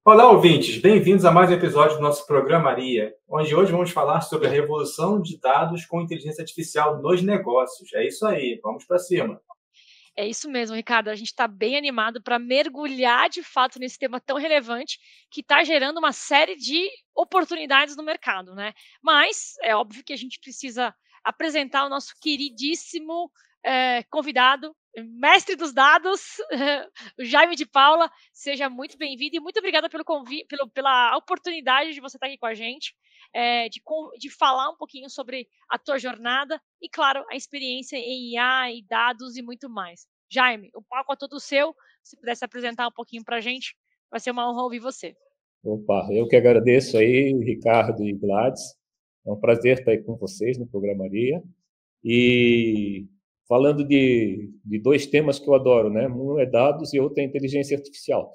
Olá, ouvintes! Bem-vindos a mais um episódio do nosso programa Maria, onde hoje vamos falar sobre a revolução de dados com inteligência artificial nos negócios. É isso aí, vamos para cima. É isso mesmo, Ricardo. A gente está bem animado para mergulhar de fato nesse tema tão relevante que está gerando uma série de oportunidades no mercado, né? Mas é óbvio que a gente precisa apresentar o nosso queridíssimo convidado, mestre dos dados, o Jaime de Paula. Seja muito bem-vindo e muito obrigada pelo convite, pela oportunidade de você estar aqui com a gente, de falar um pouquinho sobre a tua jornada e, claro, a experiência em IA e dados e muito mais. Jaime, o palco é todo seu. Se pudesse apresentar um pouquinho para a gente, vai ser uma honra ouvir você. Opa, eu que agradeço aí, Ricardo e Gladys. É um prazer estar aí com vocês no Programaria. E falando de dois temas que eu adoro, né? Um é dados e outro é inteligência artificial.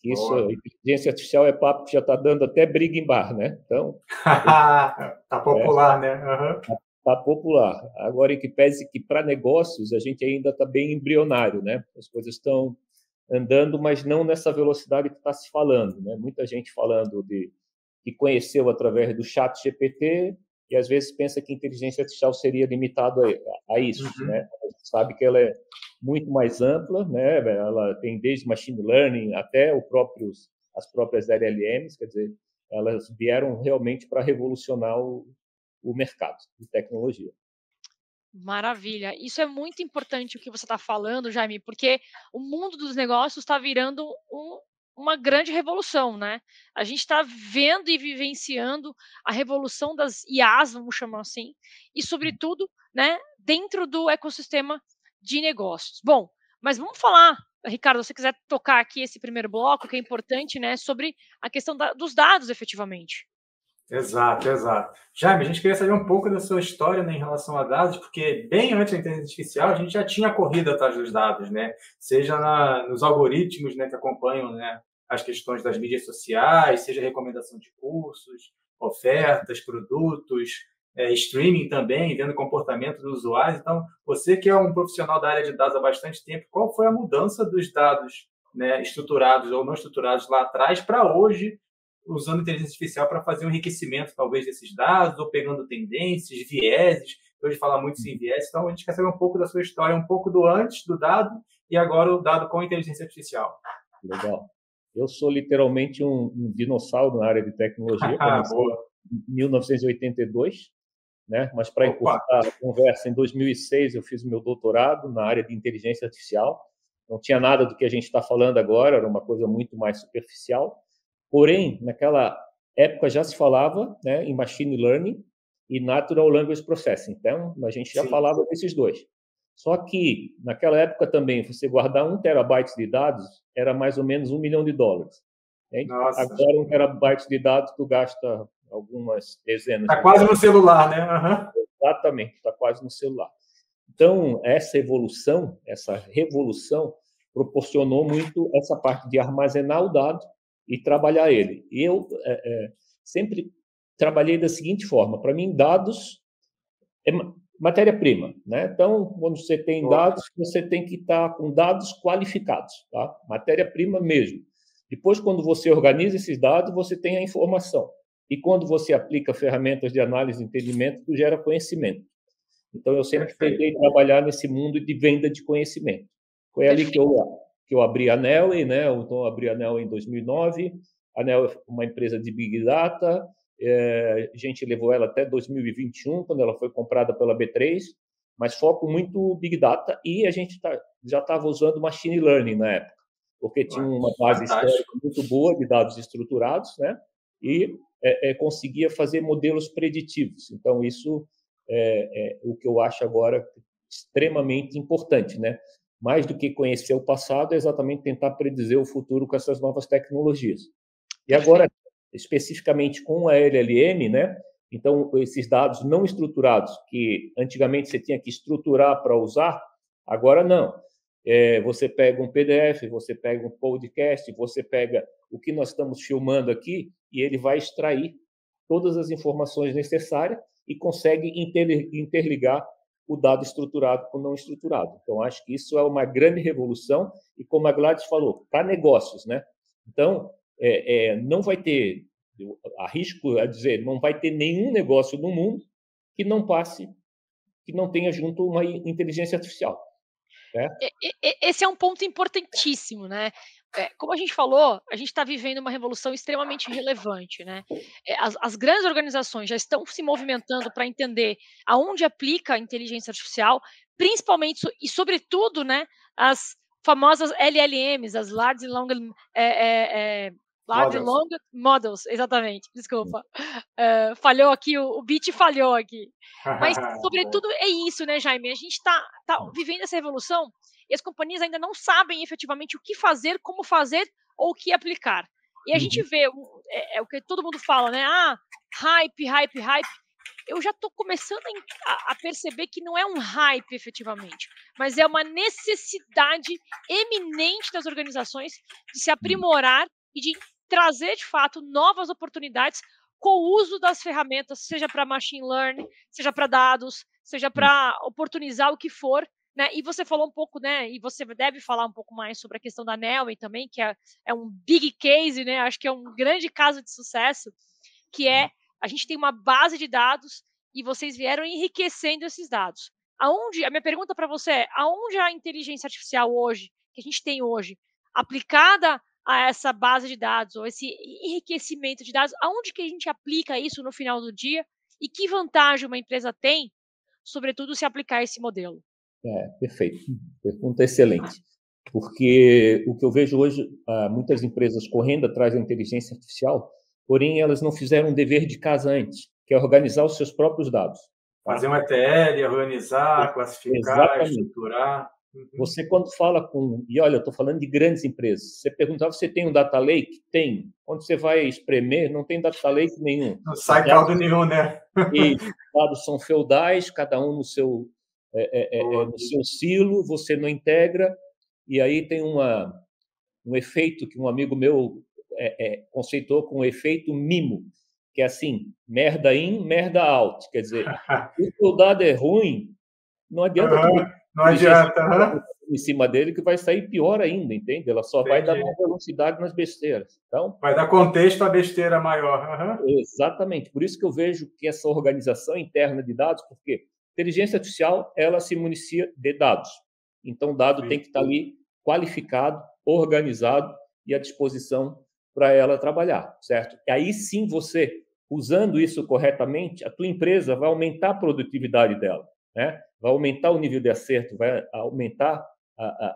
Boa. Inteligência artificial é papo que já está dando até briga em bar, né? Então, Tá popular, né? Aham. tá popular. Agora, em que pese que para negócios a gente ainda está bem embrionário, né? As coisas estão andando, mas não nessa velocidade que está se falando, né? Muita gente falando de que conheceu através do chat GPT e às vezes pensa que a inteligência artificial seria limitado a isso, Uhum. né? A gente sabe que ela é muito mais ampla, né? Ela tem desde machine learning até as próprias LLMs, quer dizer, elas vieram realmente para revolucionar o mercado de tecnologia. Maravilha. Isso é muito importante o que você está falando, Jaime, porque o mundo dos negócios está virando uma grande revolução, né? A gente está vendo e vivenciando a revolução das IAs, vamos chamar assim, e sobretudo, né, dentro do ecossistema de negócios. Bom, mas vamos falar, Ricardo, se você quiser tocar aqui esse primeiro bloco, que é importante, né, sobre a questão dos dados, efetivamente. Exato, exato. Jaime, a gente queria saber um pouco da sua história, né, em relação a dados, porque bem antes da inteligência artificial a gente já tinha corrido atrás dos dados, né? Seja nos algoritmos, né, que acompanham, né, as questões das mídias sociais, seja recomendação de cursos, ofertas, produtos, streaming também, vendo o comportamento dos usuários. Então, você que é um profissional da área de dados há bastante tempo, qual foi a mudança dos dados, né, estruturados ou não estruturados lá atrás para hoje, usando inteligência artificial para fazer um enriquecimento, talvez, desses dados, ou pegando tendências, vieses. Hoje fala muito sem viés, então a gente quer saber um pouco da sua história, um pouco do antes do dado e agora o dado com inteligência artificial. Legal. Eu sou literalmente um dinossauro na área de tecnologia. Comecei Boa. em 1982, né? Mas para Opa. encurtar a conversa, em 2006 eu fiz o meu doutorado na área de inteligência artificial. Não tinha nada do que a gente está falando agora, era uma coisa muito mais superficial. Porém, naquela época já se falava, né, em machine learning e natural language processing. Então, a gente já Sim. falava desses dois. Só que, naquela época também, você guardar 1 terabyte de dados era mais ou menos US$ 1 milhão. Entende? Nossa. Agora, 1 terabyte de dados, tu gasta algumas dezenas Está de quase no dólares. celular, né? Uhum. Exatamente, está quase no celular. Então, essa evolução, essa revolução, proporcionou muito essa parte de armazenar o dado e trabalhar ele. E eu sempre trabalhei da seguinte forma: para mim, dados é matéria-prima, né? Então, quando você tem Boa. dados, você tem que estar com dados qualificados, tá? Matéria-prima mesmo. Depois, quando você organiza esses dados, você tem a informação. E quando você aplica ferramentas de análise e entendimento, tu gera conhecimento. Então, eu sempre Perfeito. tentei trabalhar nesse mundo de venda de conhecimento. Foi ali Perfeito. que eu abri a Nelway, né? Então, eu abri a Nelway em 2009. A Nelway é uma empresa de Big Data. A gente levou ela até 2021, quando ela foi comprada pela B3, mas foco muito Big Data. E a gente já estava usando Machine Learning na época, porque tinha uma base histórica Fantástico. muito boa de dados estruturados, né? E conseguia fazer modelos preditivos. Então, isso o que eu acho agora extremamente importante, né? Mais do que conhecer o passado, é exatamente tentar predizer o futuro com essas novas tecnologias. E agora, Perfeito. especificamente com a LLM, né? Então, esses dados não estruturados, que antigamente você tinha que estruturar para usar, agora não. Você pega um PDF, você pega um podcast, você pega o que nós estamos filmando aqui e ele vai extrair todas as informações necessárias e consegue interligar o dado estruturado com o não estruturado. Então, acho que isso é uma grande revolução e, como a Gladys falou, para negócios, né? Então, não vai ter, eu arrisco a dizer, não vai ter nenhum negócio no mundo que não passe, que não tenha junto uma inteligência artificial. Né? Esse é um ponto importantíssimo, né? Como a gente falou, a gente está vivendo uma revolução extremamente relevante, né? As grandes organizações já estão se movimentando para entender aonde aplica a inteligência artificial, principalmente e sobretudo, né, as famosas LLMs, as Large Language Models, exatamente. Desculpa, falhou aqui, o beat falhou aqui. Mas, sobretudo, é isso, né, Jaime? A gente está vivendo essa revolução e as companhias ainda não sabem efetivamente o que fazer, como fazer ou o que aplicar. E a gente vê, o que todo mundo fala, né? Hype, hype, hype. Eu já estou começando a perceber que não é um hype efetivamente, mas é uma necessidade eminente das organizações de se aprimorar e de trazer, de fato, novas oportunidades com o uso das ferramentas, seja para machine learning, seja para dados, seja para oportunizar o que for, né? E você falou um pouco, né? E você deve falar um pouco mais sobre a questão da Neoway também, que é um big case, né? Acho que é um grande caso de sucesso, que é a gente tem uma base de dados e vocês vieram enriquecendo esses dados. A minha pergunta para você é, aonde a inteligência artificial hoje, que a gente tem hoje, aplicada a essa base de dados, ou esse enriquecimento de dados, aonde que a gente aplica isso no final do dia e que vantagem uma empresa tem, sobretudo, se aplicar esse modelo? Perfeito. Pergunta excelente. Porque o que eu vejo hoje, muitas empresas correndo atrás da inteligência artificial, porém elas não fizeram um dever de casa antes, que é organizar os seus próprios dados. Fazer um ETL, organizar, classificar, exatamente, estruturar. Você, quando fala e olha, eu estou falando de grandes empresas, você perguntava se tem um data lake? Tem. Quando você vai espremer, não tem data lake nenhum. Não sai caldo nenhum, né? E os dados são feudais, cada um no seu silo, você não integra, e aí tem um efeito que um amigo meu conceitou com o efeito mimo, que é assim, merda in, merda out. Quer dizer, se o dado é ruim, não adianta não adianta em cima dele, que vai sair pior ainda, entende? Ela só vai dar mais velocidade nas besteiras. Então, vai dar contexto à besteira maior. Exatamente. Por isso que eu vejo que essa organização interna de dados, porque inteligência artificial, ela se municia de dados. Então, o dado tem que estar ali qualificado, organizado e à disposição para ela trabalhar, certo? E aí sim você, usando isso corretamente, a tua empresa vai aumentar a produtividade dela, né? Vai aumentar o nível de acerto, vai aumentar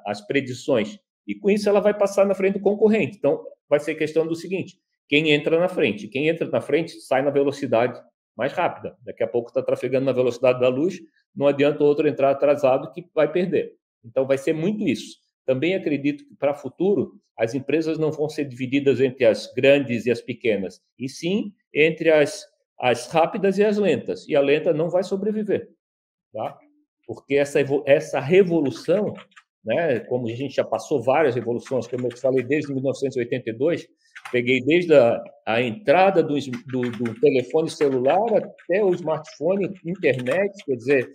as predições. E com isso ela vai passar na frente do concorrente. Então, vai ser questão do seguinte, quem entra na frente? Quem entra na frente sai na velocidade mais rápida. Daqui a pouco está trafegando na velocidade da luz, não adianta o outro entrar atrasado que vai perder. Então, vai ser muito isso. Também acredito que, para o futuro, as empresas não vão ser divididas entre as grandes e as pequenas, e sim entre as rápidas e as lentas. E a lenta não vai sobreviver, tá? Porque essa revolução, né, como a gente já passou várias revoluções, como eu te falei, desde 1982, peguei desde a entrada do telefone celular até o smartphone, internet, quer dizer,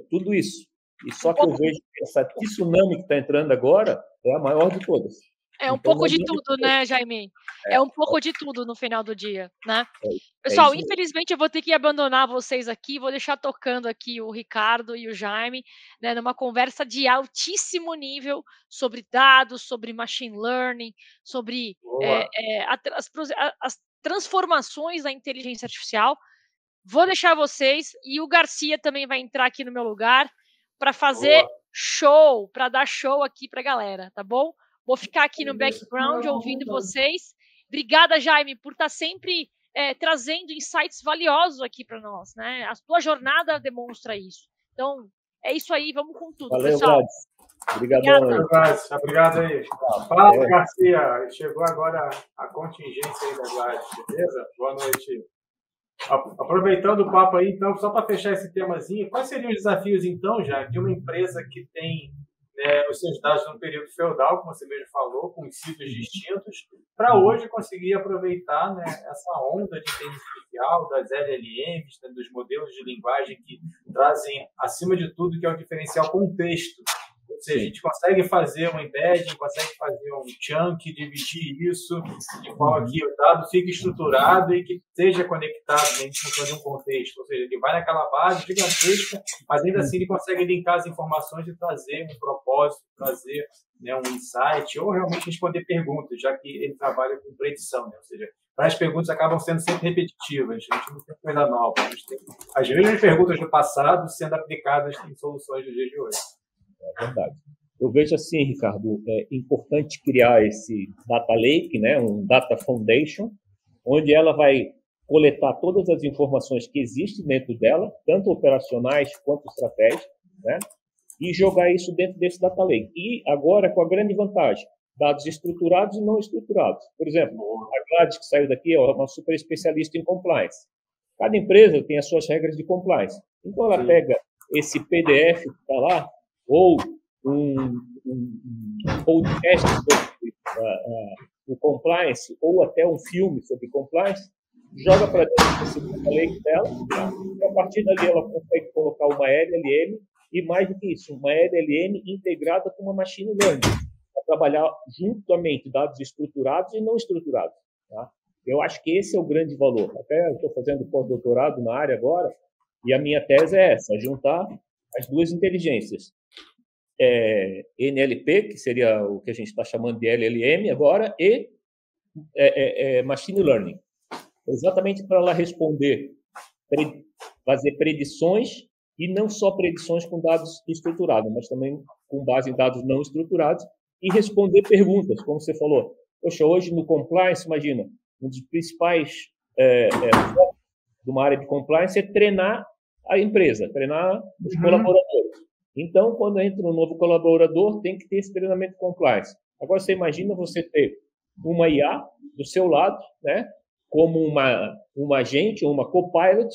tudo isso. E só que eu vejo que essa tsunami que está entrando agora é a maior de todas. É um pouco de tudo, né, Jaime? É um pouco de tudo no final do dia, né? Pessoal, infelizmente eu vou ter que abandonar vocês aqui, vou deixar tocando aqui o Ricardo e o Jaime, né, numa conversa de altíssimo nível sobre dados, sobre machine learning, sobre as transformações da inteligência artificial. Vou deixar vocês, e o Garcia também vai entrar aqui no meu lugar para fazer show, para dar show aqui para a galera, tá bom? Vou ficar aqui no background ouvindo vocês. Obrigada, Jaime, por estar sempre trazendo insights valiosos aqui para nós, né? A tua jornada demonstra isso. Então, é isso aí, vamos com tudo, valeu, pessoal. Obrigado. Obrigado aí. Fala, Garcia. Chegou agora a contingência aí da Gladys, beleza? Boa noite. Aproveitando o papo aí, então, só para fechar esse temazinho, quais seriam os desafios, então, já de uma empresa que tem os seus dados no período feudal, como você mesmo falou, com ciclos distintos, para hoje conseguir aproveitar, né, essa onda de inteligência artificial, das LLMs, né, dos modelos de linguagem que trazem, acima de tudo, que é o diferencial contexto. Ou seja, a gente consegue fazer um embedding, consegue fazer um chunk, dividir isso de forma que o dado fique estruturado e que seja conectado dentro de um contexto. Ou seja, ele vai naquela base gigantesca, mas ainda assim ele consegue linkar as informações e trazer um propósito, trazer, né, um insight, ou realmente responder perguntas, já que ele trabalha com predição, né? Ou seja, as perguntas acabam sendo sempre repetitivas, a gente não tem coisa nova, a gente tem as mesmas perguntas do passado sendo aplicadas em soluções do dia de hoje. É verdade. Eu vejo assim, Ricardo, é importante criar esse data lake, né, um data foundation, onde ela vai coletar todas as informações que existem dentro dela, tanto operacionais quanto estratégicas, né, e jogar isso dentro desse data lake. E agora com a grande vantagem, dados estruturados e não estruturados. Por exemplo, a Gladys, que saiu daqui, é uma super especialista em compliance. Cada empresa tem as suas regras de compliance. Então, ela pega esse PDF que está lá, ou um podcast sobre o compliance, ou até um filme sobre compliance, joga para dentro desse data lake dela, e a partir dali ela consegue colocar uma LLM, e mais do que isso, uma LLM integrada com uma machine learning, trabalhar juntamente dados estruturados e não estruturados. Tá? Eu acho que esse é o grande valor. Até estou fazendo pós-doutorado na área agora, e a minha tese é essa, juntar as duas inteligências. NLP, que seria o que a gente está chamando de LLM agora, e Machine Learning. Exatamente para ela responder, fazer predições, e não só predições com dados estruturados, mas também com base em dados não estruturados, e responder perguntas, como você falou. Poxa, hoje no compliance, imagina, um dos principais focos de uma área de compliance é treinar a empresa, treinar os colaboradores. Então, quando entra um novo colaborador, tem que ter esse treinamento de compliance. Agora, você imagina você ter uma IA do seu lado, né, como uma agente ou uma copilot,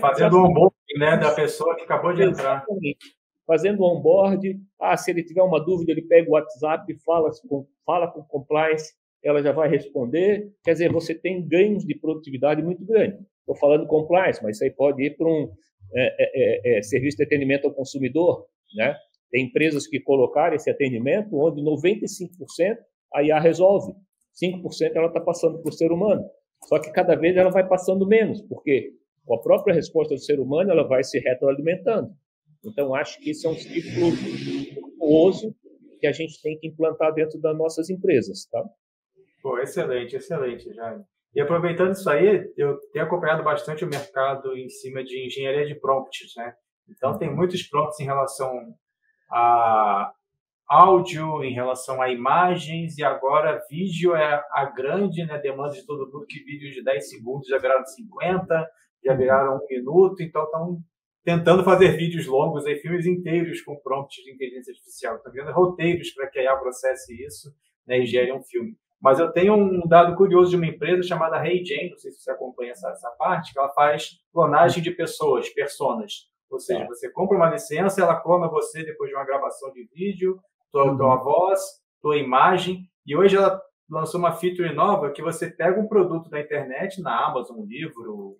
fazendo o onboarding, né, da pessoa que acabou de entrar. Exatamente. Fazendo o onboard, se ele tiver uma dúvida, ele pega o WhatsApp e fala com o compliance, ela já vai responder. Quer dizer, você tem ganhos de produtividade muito grande. Estou falando compliance, mas isso aí pode ir para um serviço de atendimento ao consumidor, né? Tem empresas que colocaram esse atendimento onde 95% a IA resolve, 5% ela está passando por ser humano. Só que cada vez ela vai passando menos, porque com a própria resposta do ser humano ela vai se retroalimentando. Então, acho que isso é um ciclo virtuoso que a gente tem que implantar dentro das nossas empresas, tá? Pô, excelente, excelente, Jaime. E aproveitando isso aí, eu tenho acompanhado bastante o mercado em cima de engenharia de prompts, né? Então, tem muitos prompts em relação a áudio, em relação a imagens, e agora vídeo é a grande, né, demanda de todo mundo, que vídeos de 10 segundos já viraram 50, já viraram 1 minuto, então estão tentando fazer vídeos longos, aí, filmes inteiros com prompts de inteligência artificial. Estão criando roteiros para que a IA processe isso, né, e gere um filme. Mas eu tenho um dado curioso de uma empresa chamada HeyGen, não sei se você acompanha essa parte, que ela faz clonagem de pessoas, personas. Ou seja, você compra uma licença, ela clona você depois de uma gravação de vídeo, tua voz, tua imagem, e hoje ela lançou uma feature nova que você pega um produto da internet, na Amazon, um livro,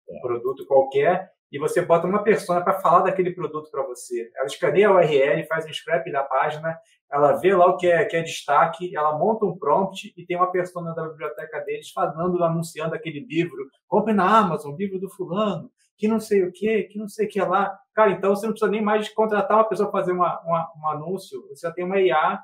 um produto qualquer, e você bota uma persona para falar daquele produto para você. Ela escaneia a URL, faz um scrap da página, ela vê lá o que é destaque, ela monta um prompt e tem uma persona da biblioteca deles falando, anunciando aquele livro. Compre na Amazon, livro do fulano, que não sei o que lá. Cara, então você não precisa nem mais contratar uma pessoa para fazer um anúncio. Você já tem uma IA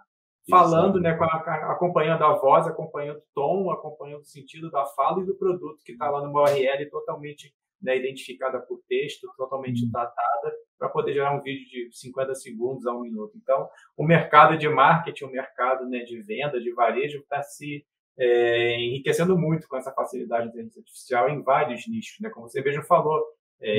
falando, né, acompanhando a voz, acompanhando o tom, acompanhando o sentido da fala e do produto que está lá numa URL totalmente, né, identificada por texto, totalmente datada, para poder gerar um vídeo de 50 segundos a 1 minuto. Então, o mercado de marketing, o mercado, né, de venda, de varejo, está se enriquecendo muito com essa facilidade de inteligência artificial em vários nichos, né? Como você mesmo falou,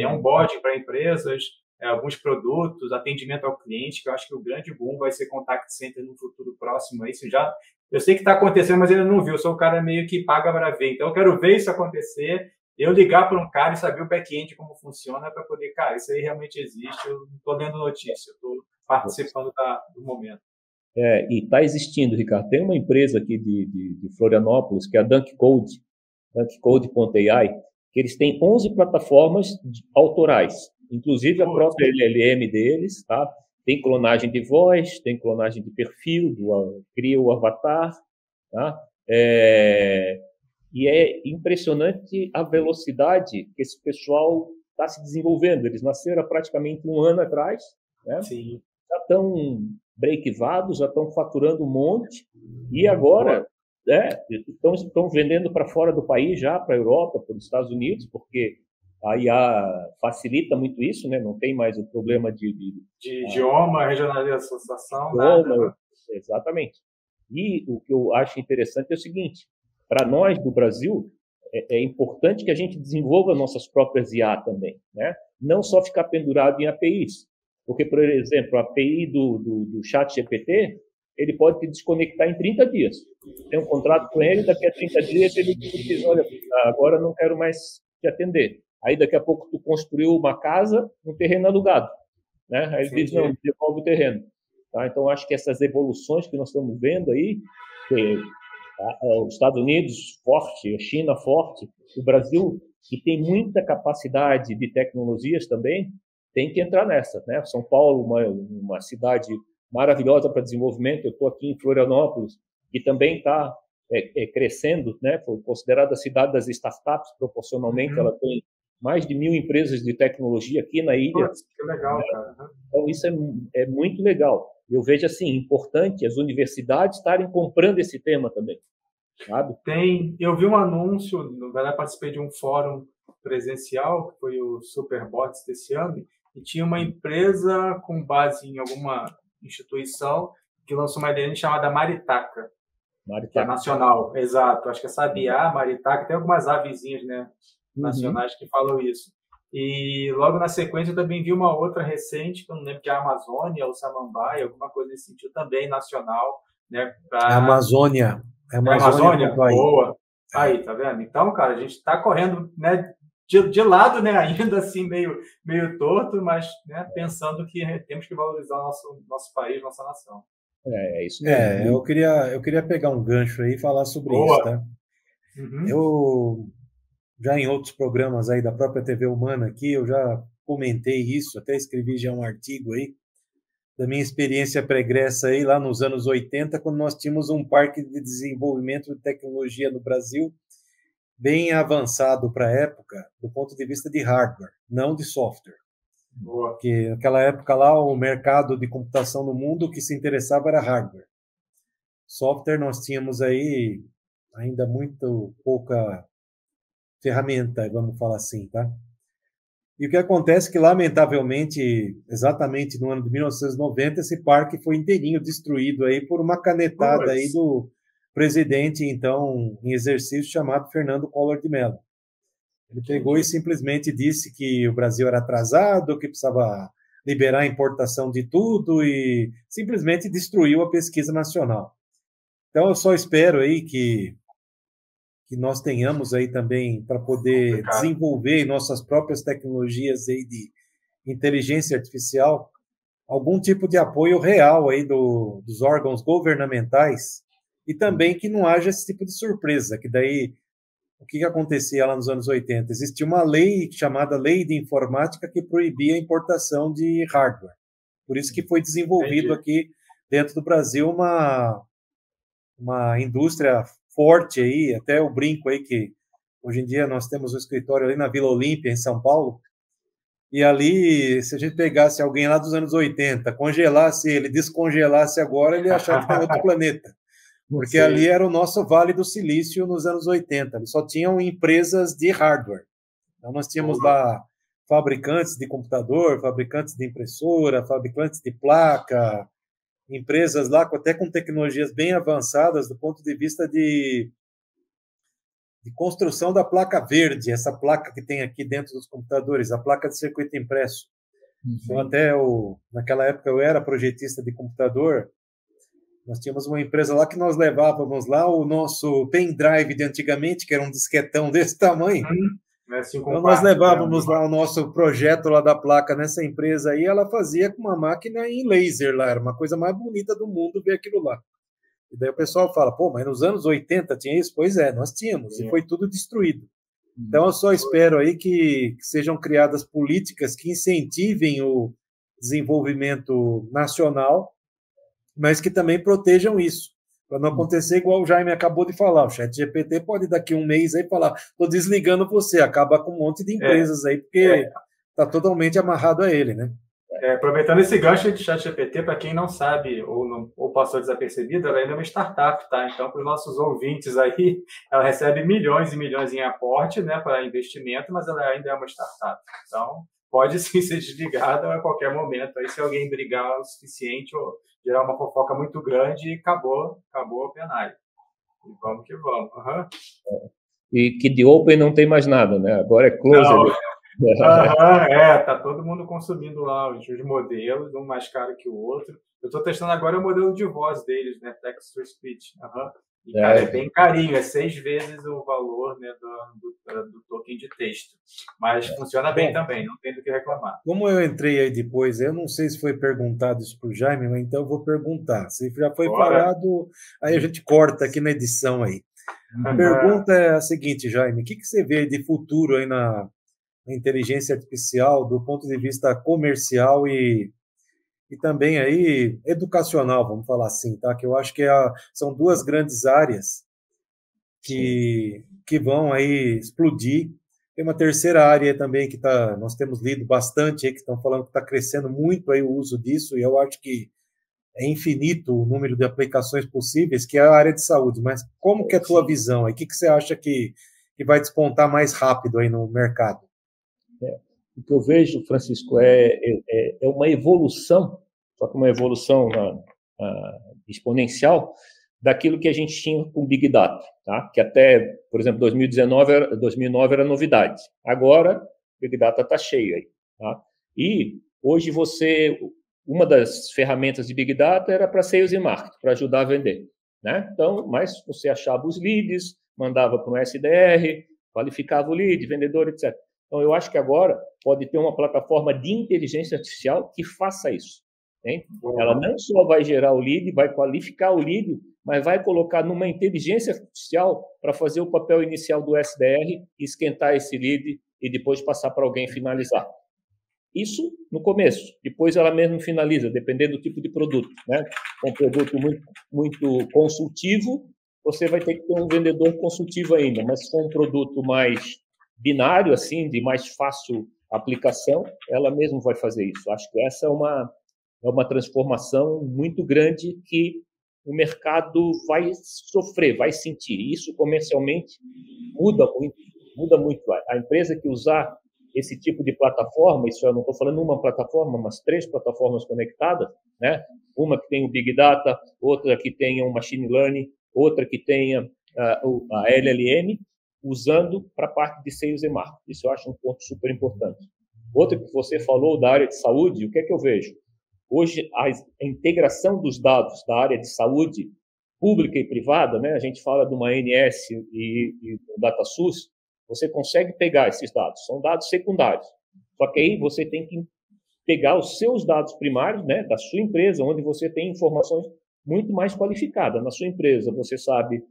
onboarding para empresas, alguns produtos, atendimento ao cliente, que eu acho que o grande boom vai ser contact center no futuro próximo. Isso já, eu sei que está acontecendo, mas ainda não vi. Eu sou o cara meio que paga para ver. Então, eu quero ver isso acontecer, eu ligar para um cara e saber o back-end como funciona para poder, cara, isso aí realmente existe, eu não estou lendo notícia, eu estou participando do momento. E está existindo, Ricardo. Tem uma empresa aqui de Florianópolis, que é a DunkCode, DunkCode.ai, que eles têm 11 plataformas autorais, inclusive a própria LLM deles, tá? Tem clonagem de voz, tem clonagem de perfil, cria o avatar, tá? E é impressionante a velocidade que esse pessoal está se desenvolvendo. Eles nasceram há praticamente 1 ano atrás, né? Sim. Já estão breakevados, já estão faturando um monte, e agora estão vendendo para fora do país, já para a Europa, para os Estados Unidos, porque a IA facilita muito isso, né? Não tem mais o problema de idioma, regionalização, nada. Né? Exatamente. E o que eu acho interessante é o seguinte: para nós do Brasil, é importante que a gente desenvolva nossas próprias IA também, né? Não só ficar pendurado em APIs. Porque, por exemplo, a API do ChatGPT, ele pode te desconectar em 30 dias. Tem um contrato com ele, daqui a 30 dias ele diz, olha, agora não quero mais te atender. Aí, daqui a pouco, tu construiu uma casa, um terreno alugado, né? Aí ele diz, não, devolve o terreno. Tá? Então, acho que essas evoluções que nós estamos vendo aí, os Estados Unidos forte, a China forte, o Brasil, que tem muita capacidade de tecnologias também, tem que entrar nessa, né? São Paulo, uma cidade maravilhosa para desenvolvimento. Eu estou aqui em Florianópolis, que também está crescendo, né? Foi considerada a cidade das startups, proporcionalmente. Ela tem mais de 1.000 empresas de tecnologia aqui na ilha. Putz, que legal, cara. Então, isso é muito legal. Eu vejo, assim, importante as universidades estarem comprando esse tema também, sabe? Eu vi um anúncio, eu participei de um fórum presencial, que foi o Superbots desse ano, e tinha uma empresa com base em alguma instituição que lançou uma ideia chamada Maritaca, que é nacional. Exato, acho que é Sabiá, Maritaca, tem algumas avezinhas, né, nacionais que falam isso. E logo na sequência eu também vi uma outra recente, que eu não lembro, que é a Amazônia ou Samambaia, alguma coisa nesse sentido também, nacional. Né, pra... Amazônia. Boa. Aí, tá vendo? Então, cara, a gente está correndo, né, de lado, né, ainda assim meio torto, mas, né, pensando que temos que valorizar o nosso país, nossa nação. É isso mesmo. Eu queria pegar um gancho aí e falar sobre isso, tá? Eu já em outros programas aí da própria TV Humana aqui, eu já comentei isso, até escrevi já um artigo aí da minha experiência pregressa aí lá nos anos 80, quando nós tínhamos um parque de desenvolvimento de tecnologia no Brasil bem avançado para a época, do ponto de vista de hardware, não de software. Porque naquela época lá, o mercado de computação no mundo, o que se interessava era hardware. Software, nós tínhamos aí ainda muito pouca ferramenta, vamos falar assim, tá? E o que acontece é que, lamentavelmente, exatamente no ano de 1990, esse parque foi inteirinho destruído aí por uma canetada aí do presidente, então, em exercício, chamado Fernando Collor de Mello. Ele pegou e simplesmente disse que o Brasil era atrasado, que precisava liberar a importação de tudo e simplesmente destruiu a pesquisa nacional. Então, eu só espero aí que nós tenhamos aí também, para poder desenvolver nossas próprias tecnologias aí de inteligência artificial, algum tipo de apoio real aí dos órgãos governamentais e também que não haja esse tipo de surpresa, que daí, o que acontecia lá nos anos 80? Existia uma lei chamada Lei de Informática que proibia a importação de hardware. Por isso que foi desenvolvido aqui dentro do Brasil uma indústria forte aí, até eu brinco aí que hoje em dia nós temos um escritório ali na Vila Olímpia, em São Paulo, e ali, se a gente pegasse alguém lá dos anos 80, congelasse ele, descongelasse agora, ele ia achar que está em outro planeta. Porque ali era o nosso Vale do Silício nos anos 80, ali só tinham empresas de hardware. Então nós tínhamos lá fabricantes de computador, fabricantes de impressora, fabricantes de placa, empresas lá até com tecnologias bem avançadas do ponto de vista de construção da placa verde, essa placa que tem aqui dentro dos computadores, a placa de circuito impresso. Então, até naquela época eu era projetista de computador, nós tínhamos uma empresa lá que nós levávamos lá o nosso pendrive de antigamente, que era um disquetão desse tamanho. Então, nós levávamos lá o nosso projeto lá da placa nessa empresa aí, ela fazia com uma máquina em laser lá, era uma coisa mais bonita do mundo ver aquilo lá. E daí o pessoal fala, pô, mas nos anos 80 tinha isso? Pois é, nós tínhamos, e foi tudo destruído. Então eu só espero aí que sejam criadas políticas que incentivem o desenvolvimento nacional, mas que também protejam isso, para não acontecer igual o Jaime acabou de falar. O ChatGPT pode daqui um mês aí falar, estou desligando você, acaba com um monte de empresas aí, porque está totalmente amarrado a ele, né? Aproveitando esse gancho de ChatGPT, para quem não sabe ou passou desapercebido, ela ainda é uma startup, tá? Então, para os nossos ouvintes aí, ela recebe milhões e milhões em aporte, né, para investimento, mas ela ainda é uma startup. Então, pode sim ser desligada a qualquer momento. Aí, se alguém brigar o suficiente ou gerar uma fofoca muito grande, acabou o plenário. E vamos que vamos. E que de Open não tem mais nada, né? Agora é Closed. Tá todo mundo consumindo lá os modelos, um mais caro que o outro. Eu estou testando agora o modelo de voz deles, né? Text to Speech. E, cara, é bem carinho, é 6 vezes o valor, né, do token de texto. Mas funciona bem também, não tem do que reclamar. Como eu entrei aí depois, eu não sei se foi perguntado isso para o Jaime, mas então eu vou perguntar. Se já foi falado, aí a gente corta aqui na edição aí. A pergunta é a seguinte, Jaime, o que você vê de futuro aí na inteligência artificial do ponto de vista comercial e também aí educacional, vamos falar assim, tá? Que eu acho que são duas grandes áreas que vão aí explodir. Tem uma terceira área também que nós temos lido bastante aí, que estão falando que está crescendo muito aí o uso disso, e eu acho que é infinito o número de aplicações possíveis, que é a área de saúde. Mas como que é a tua visão aí? O que você acha que vai despontar mais rápido aí no mercado? O que eu vejo, Francisco, é uma evolução, só que uma evolução exponencial daquilo que a gente tinha com Big Data, tá? Que até, por exemplo, 2009 era novidade. Agora, Big Data está cheio aí. Tá? E hoje uma das ferramentas de Big Data era para sales e marketing, para ajudar a vender. Né? Então, mas você achava os leads, mandava para um SDR, qualificava o lead, vendedor, etc. Então, eu acho que agora pode ter uma plataforma de inteligência artificial que faça isso. Hein? Ela não só vai gerar o lead, vai qualificar o lead, mas vai colocar numa inteligência artificial para fazer o papel inicial do SDR, esquentar esse lead e depois passar para alguém finalizar. Isso no começo. Depois ela mesma finaliza, dependendo do tipo de produto. Né? Um produto muito consultivo, você vai ter que ter um vendedor consultivo ainda, mas se for um produto mais binário, assim, de mais fácil aplicação, ela mesma vai fazer isso. Acho que essa é uma transformação muito grande que o mercado vai sofrer, vai sentir. Isso comercialmente muda muito. A empresa que usar esse tipo de plataforma, isso eu não estou falando uma plataforma, mas 3 plataformas conectadas, né? Uma que tem o Big Data, outra que tenha o Machine Learning, outra que tenha a LLM, usando para a parte de sales e marketing. Isso eu acho um ponto super importante. Outra que você falou da área de saúde, o que é que eu vejo? Hoje, a integração dos dados da área de saúde pública e privada, né? A gente fala de uma ANS e do DataSUS, você consegue pegar esses dados, são dados secundários. Só que aí você tem que pegar os seus dados primários, né, da sua empresa, onde você tem informações muito mais qualificadas. Na sua empresa, você sabe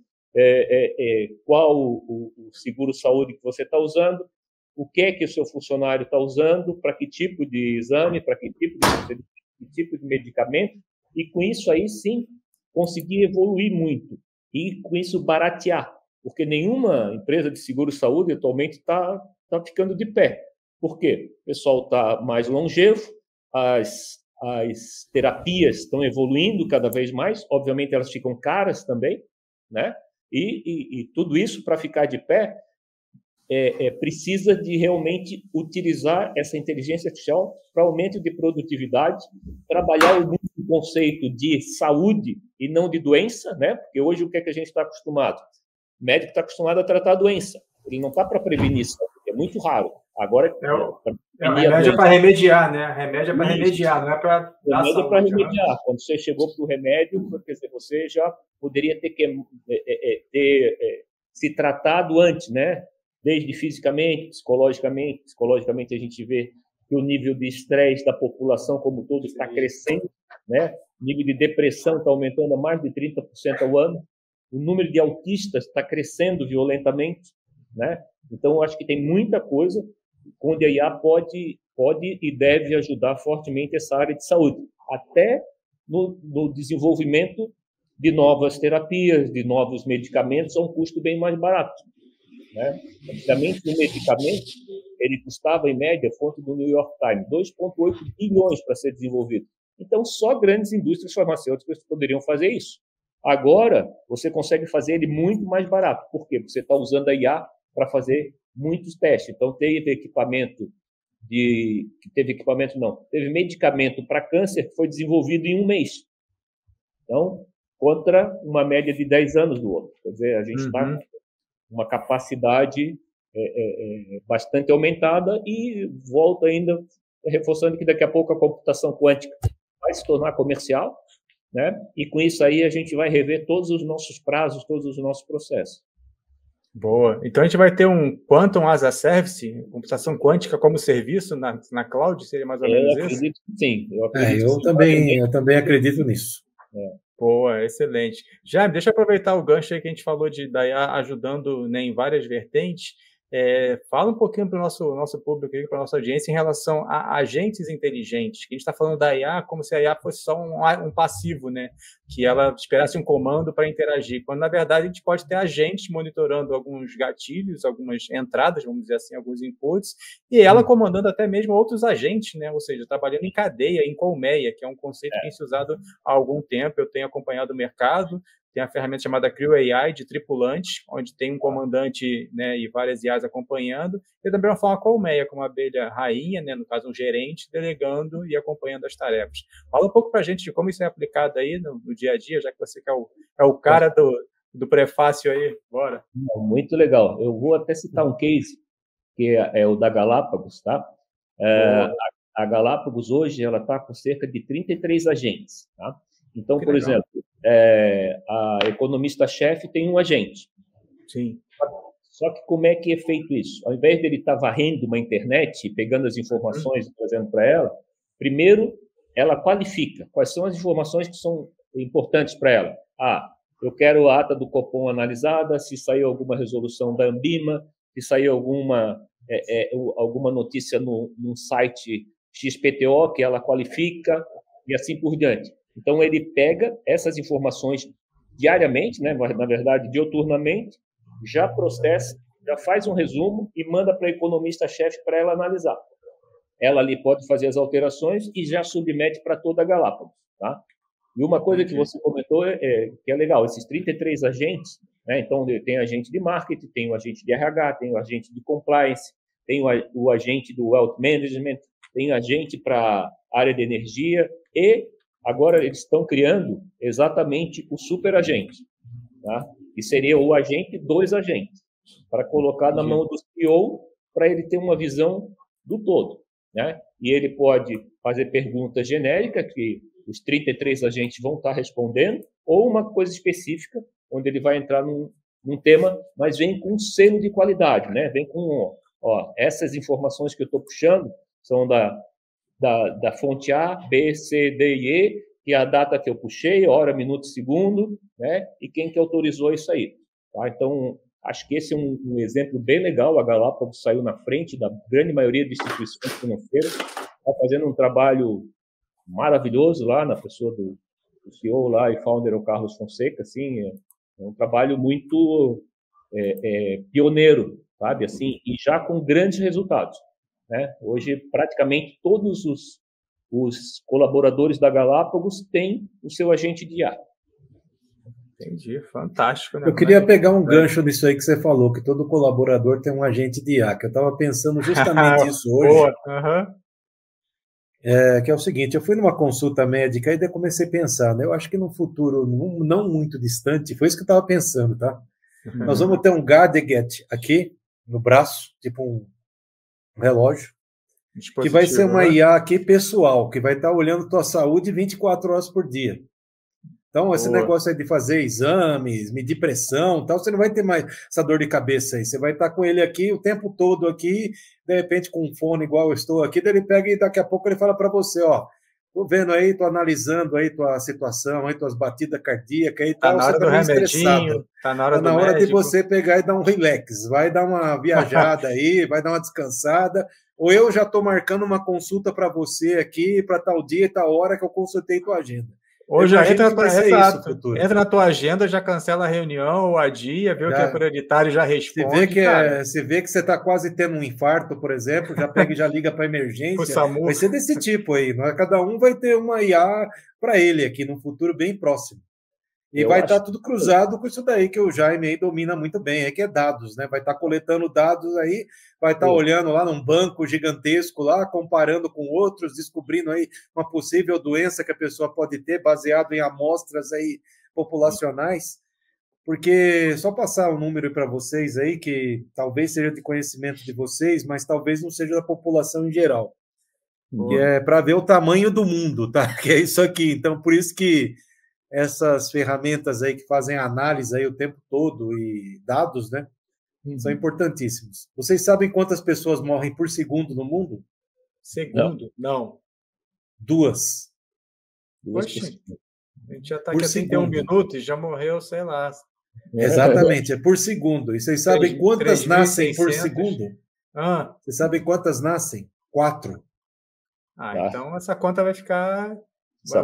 qual o seguro-saúde que você está usando, o que é que o seu funcionário está usando, para que tipo de exame, para que tipo de medicamento, e com isso aí sim conseguir evoluir muito e com isso baratear, porque nenhuma empresa de seguro-saúde atualmente está ficando de pé. Por quê? O pessoal está mais longevo, as terapias estão evoluindo cada vez mais, obviamente elas ficam caras também, né? E tudo isso, para ficar de pé, precisa de realmente utilizar essa inteligência artificial para aumento de produtividade, trabalhar o conceito de saúde e não de doença, né? Porque hoje o que é que a gente está acostumado? O médico está acostumado a tratar a doença, ele não está para prevenir saúde, é muito raro. Agora o remédio é para remediar, né? Remédio é para remediar, não é para dar saúde. Remédio é para remediar. Quando você chegou para o remédio, quer dizer, você já poderia ter se tratado antes, né? Desde fisicamente, psicologicamente. Psicologicamente, a gente vê que o nível de estresse da população como todo está crescendo, né? O nível de depressão está aumentando a mais de 30% ao ano. O número de autistas está crescendo violentamente, né? Então, eu acho que tem muita coisa onde a IA pode pode e deve ajudar fortemente essa área de saúde, até no desenvolvimento de novas terapias, de novos medicamentos a um custo bem mais barato, né? Antigamente, o medicamento ele custava, em média, fonte do New York Times, 2,8 bilhões para ser desenvolvido. Então, só grandes indústrias farmacêuticas poderiam fazer isso. Agora, você consegue fazer ele muito mais barato. Por quê? Porque você está usando a IA para fazer muitos testes. Então, teve medicamento para câncer que foi desenvolvido em 1 mês. Então, contra uma média de 10 anos do outro. Quer dizer, a gente está com uma capacidade bastante aumentada e volta ainda reforçando que daqui a pouco a computação quântica vai se tornar comercial, né? E com isso aí a gente vai rever todos os nossos prazos, todos os nossos processos. Boa. Então a gente vai ter um Quantum as a Service, computação quântica como serviço na cloud, seria mais ou menos isso? Eu acredito que sim. Eu também acredito nisso. Boa, excelente. Jaime, deixa eu aproveitar o gancho aí que a gente falou da IA ajudando, né, em várias vertentes. Fala um pouquinho para o nosso público, para a nossa audiência, em relação a agentes inteligentes. A gente está falando da IA como se a IA fosse só um passivo, né? Que ela esperasse um comando para interagir, quando, na verdade, a gente pode ter agentes monitorando alguns gatilhos, algumas entradas, vamos dizer assim, alguns inputs, e ela comandando até mesmo outros agentes, né? Ou seja, trabalhando em cadeia, em colmeia, que é um conceito que tem se usado há algum tempo. Eu tenho acompanhado o mercado. Tem a ferramenta chamada Creo AI, de tripulantes, onde tem um comandante, né, e várias IAs acompanhando, e também uma forma colmeia, com uma abelha rainha, né, no caso um gerente, delegando e acompanhando as tarefas. Fala um pouco para a gente de como isso é aplicado aí no dia a dia, já que você que é o cara do prefácio aí. Bora. Muito legal. Eu vou até citar um case, que é o da Galápagos, tá? A Galápagos hoje ela está com cerca de 33 agentes, tá? Então, por exemplo, a economista-chefe tem um agente. Sim. Só que como é que é feito isso? Ao invés dele estar varrendo uma internet, pegando as informações e trazendo para ela, primeiro ela qualifica quais são as informações que são importantes para ela. Eu quero a ata do Copom analisada, se saiu alguma resolução da Ambima, se saiu alguma notícia num site XPTO que ela qualifica e assim por diante. Então, ele pega essas informações diariamente, né, na verdade, dioturnamente, já processa, já faz um resumo e manda para a economista-chefe para ela analisar. Ela ali pode fazer as alterações e já submete para toda a Galápagos, tá? E uma coisa que você comentou que é legal, esses 33 agentes, né, então tem agente de marketing, tem o agente de RH, tem o agente de compliance, tem o agente do wealth management, tem agente para a área de energia e agora eles estão criando exatamente o superagente, tá? Que seria o agente dos agentes, para colocar na mão do CEO, para ele ter uma visão do todo, né? E ele pode fazer perguntas genéricas, que os 33 agentes vão estar respondendo, ou uma coisa específica, onde ele vai entrar num tema, mas vem com um selo de qualidade, né? Vem com, essas informações que eu estou puxando são da fonte A, B, C, D e E, que é a data que eu puxei, hora, minuto, segundo, né? E quem que autorizou isso aí. Tá? Então, acho que esse é um exemplo bem legal. A Galápagos saiu na frente da grande maioria de instituições financeiras, está fazendo um trabalho maravilhoso lá na pessoa do CEO lá e founder, o Carlos Fonseca, assim, é um trabalho muito pioneiro, sabe, assim, e já com grandes resultados. Né? Hoje, praticamente todos os colaboradores da Galápagos têm o seu agente de IA. Entendi, fantástico. Né? Eu queria pegar um gancho nisso aí que você falou, que todo colaborador tem um agente de IA, que eu estava pensando justamente isso hoje. Que é o seguinte, eu fui numa consulta médica e daí comecei a pensar, né? Eu acho que no futuro não muito distante, foi isso que eu estava pensando, tá? Nós vamos ter um gadget aqui no braço, tipo um relógio, que vai ser uma IA aqui pessoal, que vai estar olhando tua saúde 24 horas por dia. Então, esse negócio aí de fazer exames, medir pressão, tal, você não vai ter mais essa dor de cabeça aí. Você vai estar com ele aqui o tempo todo aqui, de repente com um fone igual eu estou aqui, daí ele pega e daqui a pouco ele fala para você, Tô vendo aí, tô analisando aí tua situação, aí tuas batidas cardíacas e tal. Tá na hora você tá do meio remedinho, estressado. tá na hora Tá do na hora de médico. você pegar e dar um relax. Vai dar uma viajada aí, vai dar uma descansada. Ou eu já tô marcando uma consulta para você aqui, para tal dia e tal hora que eu consultei tua agenda. Ou já entra que vai ser isso no futuro. Entra na tua agenda, já cancela a reunião ou adia, vê o que é prioritário, já responde. Se vê que você está quase tendo um infarto, por exemplo, já pega e já liga para emergência. Vai ser desse tipo aí. Cada um vai ter uma IA para ele aqui no futuro bem próximo. E vai estar tudo cruzado com isso daí que o Jaime aí domina muito bem, é que é dados, né? Vai estar coletando dados aí, vai estar olhando lá num banco gigantesco lá, comparando com outros, descobrindo aí uma possível doença que a pessoa pode ter, baseado em amostras aí populacionais. Porque só passar um número para vocês aí, que talvez seja de conhecimento de vocês, mas talvez não seja da população em geral. Que é para ver o tamanho do mundo, tá? Que é isso aqui. Então, por isso que essas ferramentas aí que fazem análise aí o tempo todo e dados, né? São importantíssimos. Vocês sabem quantas pessoas morrem por segundo no mundo? Segundo? Não. 2. Poxa, a gente já está aqui há 31 minutos e já morreu, sei lá. Exatamente, é por segundo. E vocês sabem quantas nascem por segundo? Vocês sabem quantas nascem? 4. Então essa conta vai ficar... É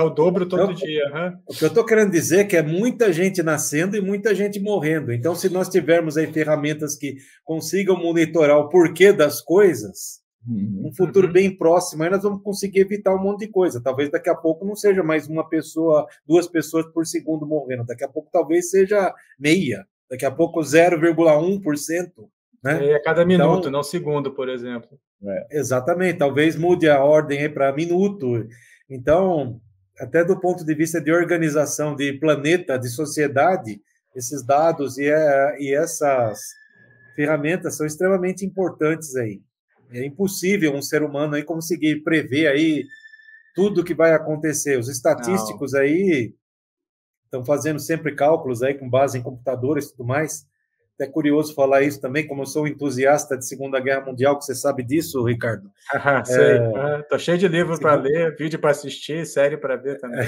o dobro todo dia. O que eu estou querendo dizer é que é muita gente nascendo e muita gente morrendo. Então, se nós tivermos aí ferramentas que consigam monitorar o porquê das coisas, num futuro bem próximo, aí nós vamos conseguir evitar um monte de coisa. Talvez daqui a pouco não seja mais uma pessoa, 2 pessoas por segundo morrendo. Daqui a pouco talvez seja meia. Daqui a pouco 0,1%. Né? É a cada minuto, não segundo, por exemplo. Exatamente. Talvez mude a ordem aí para minuto. Então, até do ponto de vista de organização de planeta, de sociedade, esses dados e essas ferramentas são extremamente importantes aí. É impossível um ser humano aí conseguir prever aí tudo que vai acontecer. Os estatísticos aí estão fazendo sempre cálculos aí com base em computadores e tudo mais. É curioso falar isso também, como eu sou um entusiasta de Segunda Guerra Mundial, que você sabe disso, Ricardo. Sei. Tô cheio de livros para ler, vídeo para assistir, série para ver também.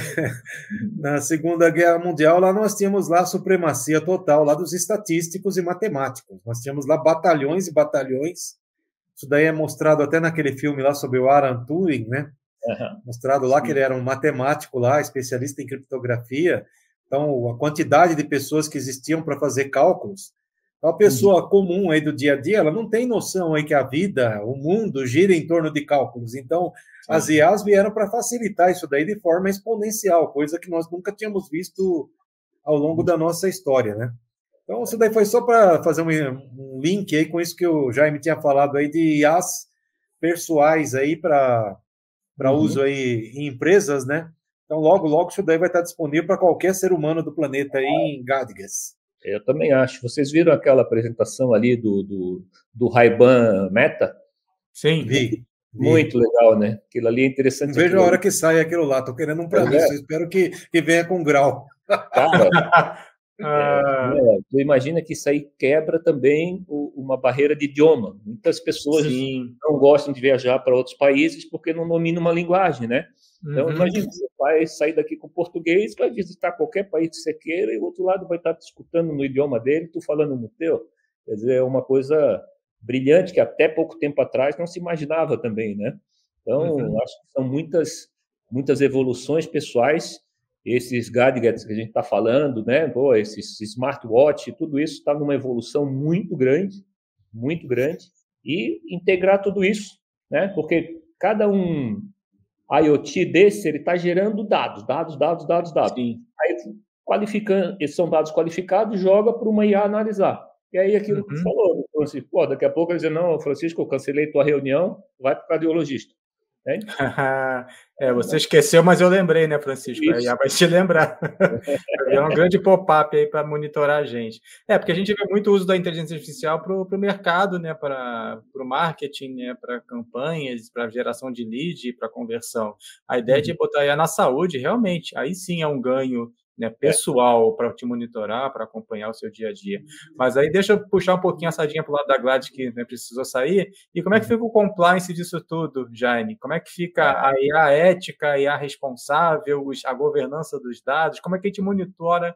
Na Segunda Guerra Mundial, lá nós tínhamos lá a supremacia total lá dos estatísticos e matemáticos. Nós tínhamos lá batalhões e batalhões. Isso daí é mostrado até naquele filme lá sobre o Alan Turing, né? Mostrado lá que ele era um matemático lá, especialista em criptografia. Então, a quantidade de pessoas que existiam para fazer cálculos. A pessoa comum aí do dia a dia, ela não tem noção aí que a vida, o mundo gira em torno de cálculos. Então, as IAs vieram para facilitar isso daí de forma exponencial, coisa que nós nunca tínhamos visto ao longo da nossa história, né? Então, isso daí foi só para fazer um link aí com isso que o Jaime tinha falado aí de IAs pessoais aí para uso aí em empresas, né? Então, logo isso daí vai estar disponível para qualquer ser humano do planeta aí em Gadigas. Eu também acho. Vocês viram aquela apresentação ali do Ray-Ban Meta? Sim. Vi. Muito legal, né? Aquilo ali é interessante. Não vejo a hora que sai aquilo lá. Estou querendo um para mim. Eu espero que venha com grau. Cara, tu imagina que isso aí quebra também uma barreira de idioma. Muitas pessoas não gostam de viajar para outros países porque não dominam uma linguagem, né? Então, imagina, você vai sair daqui com português, vai visitar qualquer país que você queira e o outro lado vai estar te escutando no idioma dele, tu falando no teu. Quer dizer, é uma coisa brilhante que até pouco tempo atrás não se imaginava também, né? Então, acho que são muitas evoluções pessoais, esses gadgets que a gente está falando, né? Pô, esses smartwatch, tudo isso está numa evolução muito grande, e integrar tudo isso, né? Porque cada IoT desse, ele está gerando dados. Sim. Aí, esses são dados qualificados, joga para uma IA analisar. E aí, aquilo que tu falou, Francisco, daqui a pouco ele diz, não, Francisco, eu cancelei tua reunião, vai para o cardiologista. Você esqueceu, mas eu lembrei, né, Francisco? Aí vai te lembrar. É um grande pop-up aí para monitorar a gente. Porque a gente vê muito uso da inteligência artificial para o mercado, né, para o marketing, né, para campanhas, para geração de lead, para conversão. A ideia de botar aí na saúde, realmente, aí sim é um ganho, né, pessoal para te monitorar, para acompanhar o seu dia a dia. Mas aí deixa eu puxar um pouquinho a sardinha para o lado da Gladys, que, né, precisou sair. E como é que fica o compliance disso tudo, Jaime? Como é que fica a IA ética, a IA responsável, a governança dos dados? Como é que a gente monitora,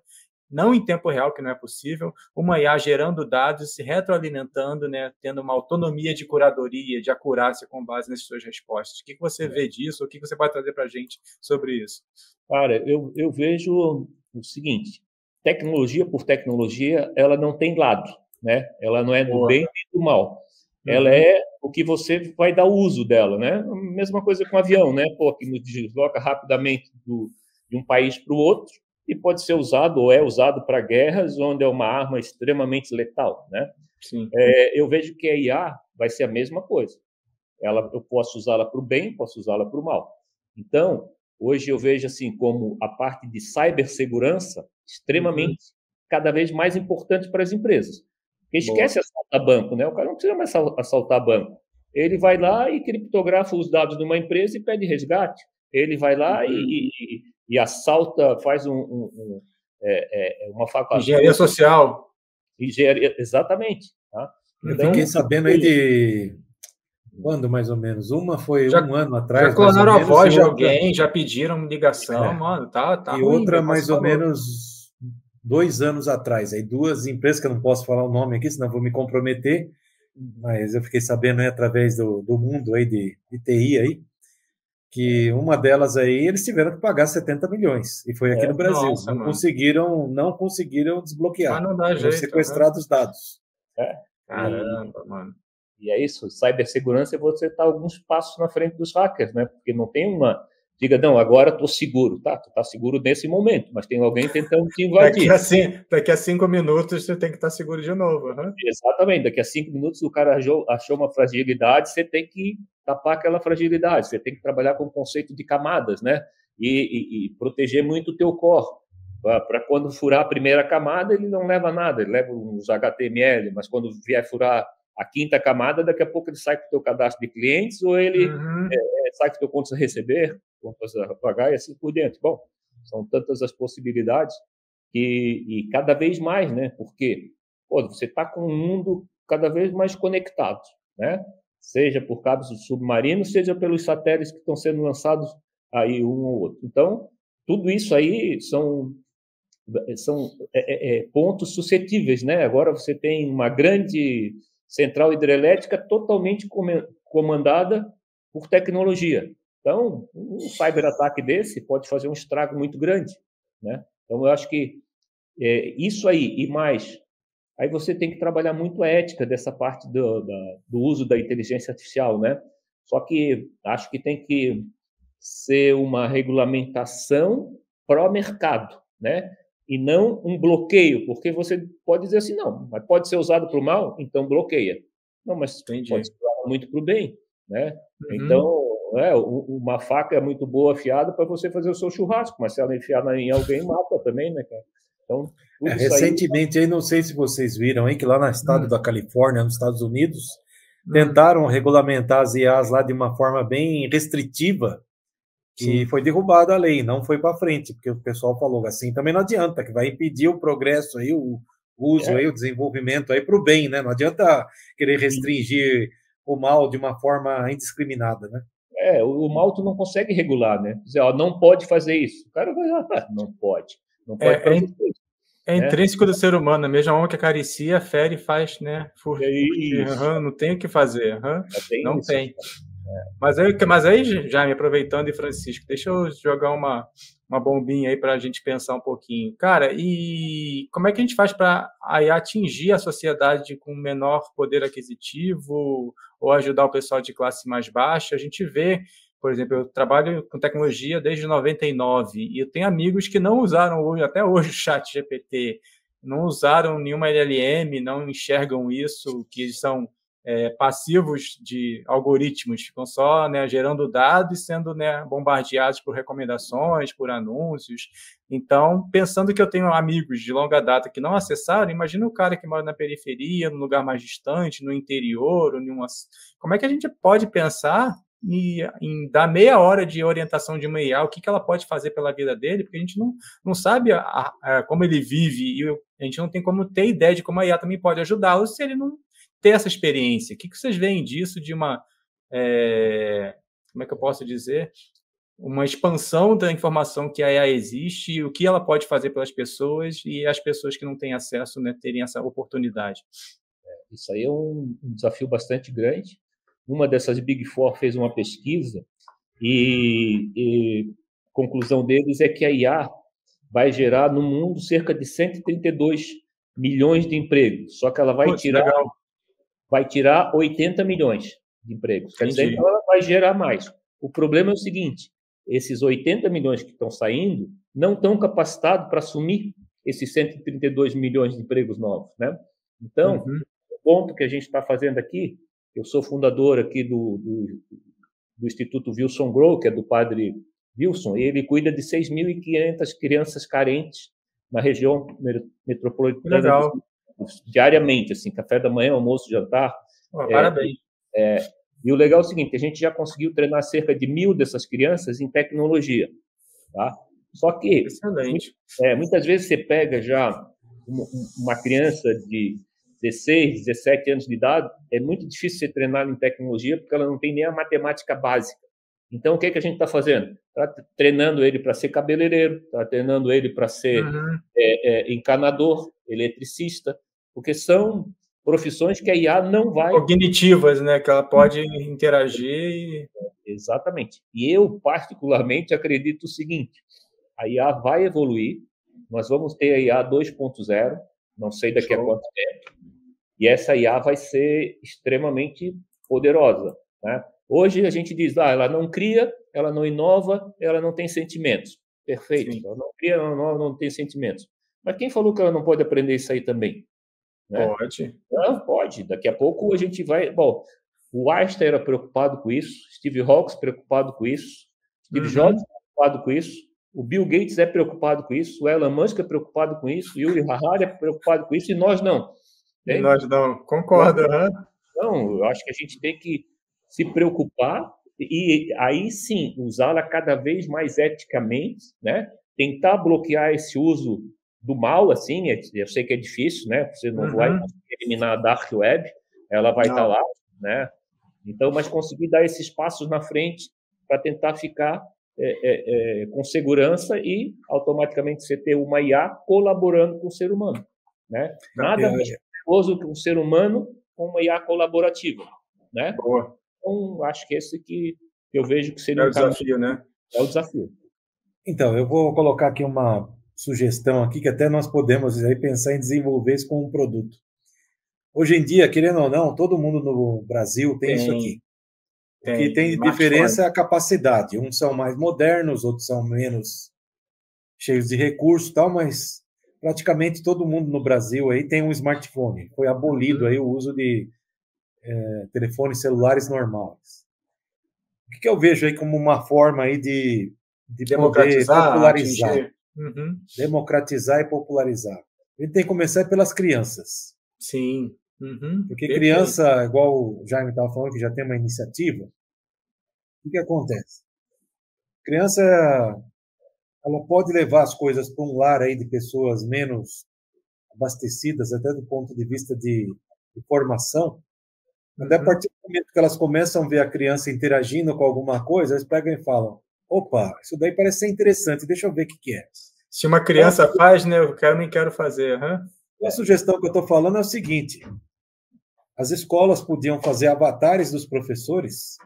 não em tempo real, que não é possível, uma IA gerando dados, se retroalimentando, né, tendo uma autonomia de curadoria, de acurácia com base nas suas respostas? O que você vê disso? O que você pode trazer para a gente sobre isso? Cara, eu vejo o seguinte: tecnologia por tecnologia, ela não tem lado, né? Ela não é do bem nem do mal. Ela é o que você vai dar uso dela, né? Mesma coisa com o avião, né? Pô, que nos desloca rapidamente de um país para o outro e pode ser usado ou é usado para guerras onde é uma arma extremamente letal, né? Sim. Eu vejo que a IA vai ser a mesma coisa. Eu posso usá-la para o bem, posso usá-la para o mal. Então, hoje eu vejo assim como a parte de cibersegurança extremamente, cada vez mais importante para as empresas. Porque esquece assaltar banco, né? O cara não precisa mais assaltar banco. Ele vai lá e criptografa os dados de uma empresa e pede resgate. Ele vai lá e assalta, faz uma facada. Engenharia social. Engenharia, exatamente. Tá? Então, eu fiquei sabendo aí de... Quando, mais ou menos? Uma foi um ano atrás. Já clonaram a voz de alguém, já pediram ligação, mano. Tá e ruim, outra, mais ou menos, 2 anos atrás. Aí 2 empresas, que eu não posso falar o nome aqui, senão vou me comprometer, mas eu fiquei sabendo aí, através do mundo aí de TI aí, que uma delas aí, eles tiveram que pagar 70 milhões. E foi aqui no Brasil. Nossa, não conseguiram desbloquear. Mas não dá jeito, sequestrados os dados. Caramba, mano. E é isso, cibersegurança é você estar alguns passos na frente dos hackers, né? Porque não tem uma... Diga, não, agora estou seguro. Tá, tu está seguro nesse momento, mas tem alguém tentando te invadir. Daqui a 5 minutos você tem que estar seguro de novo. Exatamente, daqui a 5 minutos o cara achou uma fragilidade, você tem que tapar aquela fragilidade, você tem que trabalhar com o conceito de camadas, né? E proteger muito o teu core. Para quando furar a primeira camada, ele não leva nada, ele leva uns HTML, mas quando vier furar a 5ª camada, daqui a pouco ele sai com o teu cadastro de clientes ou ele sai com o teu contas a receber, contas a pagar e assim por diante. Bom, são tantas as possibilidades e cada vez mais, né? Porque você está com um mundo cada vez mais conectado, né? Seja por cabos submarinos, seja pelos satélites que estão sendo lançados aí um ou outro. Então, tudo isso aí são pontos suscetíveis, né? Agora você tem uma grande central hidrelétrica totalmente comandada por tecnologia. Então, um cyberataque desse pode fazer um estrago muito grande, né? Então, eu acho que isso aí e mais, aí você tem que trabalhar muito a ética dessa parte do uso da inteligência artificial, né? Só que acho que tem que ser uma regulamentação pró-mercado, né? E não um bloqueio, porque você pode dizer assim, não, mas pode ser usado para o mal, então bloqueia. Não, mas pode ser usado muito para o bem, né? Então, uma faca é muito boa afiada para você fazer o seu churrasco, mas se ela enfiar em alguém, mata também, né, cara? Então, recentemente, aí, não sei se vocês viram aí, que lá no estado da Califórnia, nos Estados Unidos, tentaram regulamentar as IAs lá de uma forma bem restritiva, e foi derrubada a lei, não foi para frente, porque o pessoal falou assim, também não adianta, que vai impedir o progresso aí, o uso aí, o desenvolvimento aí para o bem, né? Não adianta querer restringir o mal de uma forma indiscriminada, né? O mal tu não consegue regular, né? Dizer, não pode fazer isso. O cara vai lá, não pode. Não pode É intrínseco do ser humano, a mesma alma que acaricia, fere e faz, né? Não tem o que fazer. Não tem. Mas aí, Jaime, aproveitando, e Francisco, deixa eu jogar uma bombinha aí para a gente pensar um pouquinho. Cara, e como é que a gente faz para atingir a sociedade com menor poder aquisitivo ou ajudar o pessoal de classe mais baixa? A gente vê, por exemplo, eu trabalho com tecnologia desde 99 e eu tenho amigos que não usaram até hoje o chat GPT, não usaram nenhuma LLM, não enxergam isso, que são passivos de algoritmos, ficam só, né, gerando dados e sendo, né, bombardeados por recomendações, por anúncios. Então, pensando que eu tenho amigos de longa data que não acessaram, imagina o cara que mora na periferia, num lugar mais distante, no interior, como é que a gente pode pensar em dar meia hora de orientação de uma IA, o que ela pode fazer pela vida dele, porque a gente não sabe como ele vive, e a gente não tem como ter ideia de como a IA também pode ajudá-lo se ele não ter essa experiência. O que vocês veem disso de uma... como é que eu posso dizer? Uma expansão da informação que a IA existe, e o que ela pode fazer pelas pessoas, e as pessoas que não têm acesso, né, terem essa oportunidade. Isso aí é um desafio bastante grande. Uma dessas Big Four fez uma pesquisa e a conclusão deles é que a IA vai gerar no mundo cerca de 132 milhões de empregos, só que ela vai tirar 80 milhões de empregos. Quer dizer, ela vai gerar mais. O problema é o seguinte, esses 80 milhões que estão saindo não estão capacitados para assumir esses 132 milhões de empregos novos, né? Então, o ponto que a gente está fazendo aqui, eu sou fundador aqui do Instituto Wilson Grow, que é do padre Wilson, e ele cuida de 6.500 crianças carentes na região metropolitana diariamente, assim, café da manhã, almoço, jantar. Parabéns. E o legal é o seguinte, a gente já conseguiu treinar cerca de 1.000 dessas crianças em tecnologia, tá? Só que muitas vezes você pega já uma criança de 16, 17 anos de idade, é muito difícil ser treinado em tecnologia porque ela não tem nem a matemática básica. Então, o que a gente está fazendo? Está treinando ele para ser cabeleireiro, está treinando ele para ser encanador, eletricista, porque são profissões que a IA não vai... Cognitivas, né? Que ela pode interagir. Exatamente. E eu, particularmente, acredito o seguinte, a IA vai evoluir, nós vamos ter a IA 2.0, não sei daqui a quanto tempo, e essa IA vai ser extremamente poderosa, né? Hoje a gente diz, ela não cria, ela não inova, ela não tem sentimentos. Perfeito. Sim. Ela não cria, ela não tem sentimentos. Mas quem falou que ela não pode aprender isso aí também? Né? Pode. Não, pode. Daqui a pouco a gente vai... Bom, o Einstein era preocupado com isso, Steve Hawking preocupado com isso, Steve Jobs preocupado com isso, o Bill Gates é preocupado com isso, o Elon Musk é preocupado com isso, o Yuval Noah Harari é preocupado com isso, e nós não. E nós não. Concordo. Então, eu acho que a gente tem que se preocupar e aí sim usá-la cada vez mais eticamente, né? Tentar bloquear esse uso do mal, assim, eu sei que é difícil, né? Você não vai eliminar a dark web, ela vai estar lá, né? Então, mas conseguir dar esses passos na frente para tentar ficar com segurança e automaticamente você ter uma IA colaborando com o ser humano, né? Nada mais perigoso que um ser humano com uma IA colaborativa, né? Boa. Então, acho que esse que eu vejo que seria o desafio, né? É o desafio. Então, eu vou colocar aqui uma sugestão aqui que até nós podemos aí pensar em desenvolver isso como um produto. Hoje em dia, querendo ou não, todo mundo no Brasil tem isso aqui. O que tem diferença é a capacidade. Uns são mais modernos, outros são menos cheios de recursos, tal, mas praticamente todo mundo no Brasil aí tem um smartphone. Foi abolido aí o uso de telefones celulares normais. O que eu vejo aí como uma forma aí de democratizar, popularizar. Democratizar e popularizar. A gente tem que começar pelas crianças. Sim. Porque criança, igual o Jaime estava falando, que já tem uma iniciativa, o que acontece? Criança, ela pode levar as coisas para um lar aí de pessoas menos abastecidas, até do ponto de vista de formação. Até a partir do momento que elas começam a ver a criança interagindo com alguma coisa, eles pegam e falam, opa, isso daí parece ser interessante, deixa eu ver o que é. Se uma criança faz, né, eu nem quero fazer. A sugestão que eu estou falando é o seguinte, as escolas podiam fazer avatares dos professores,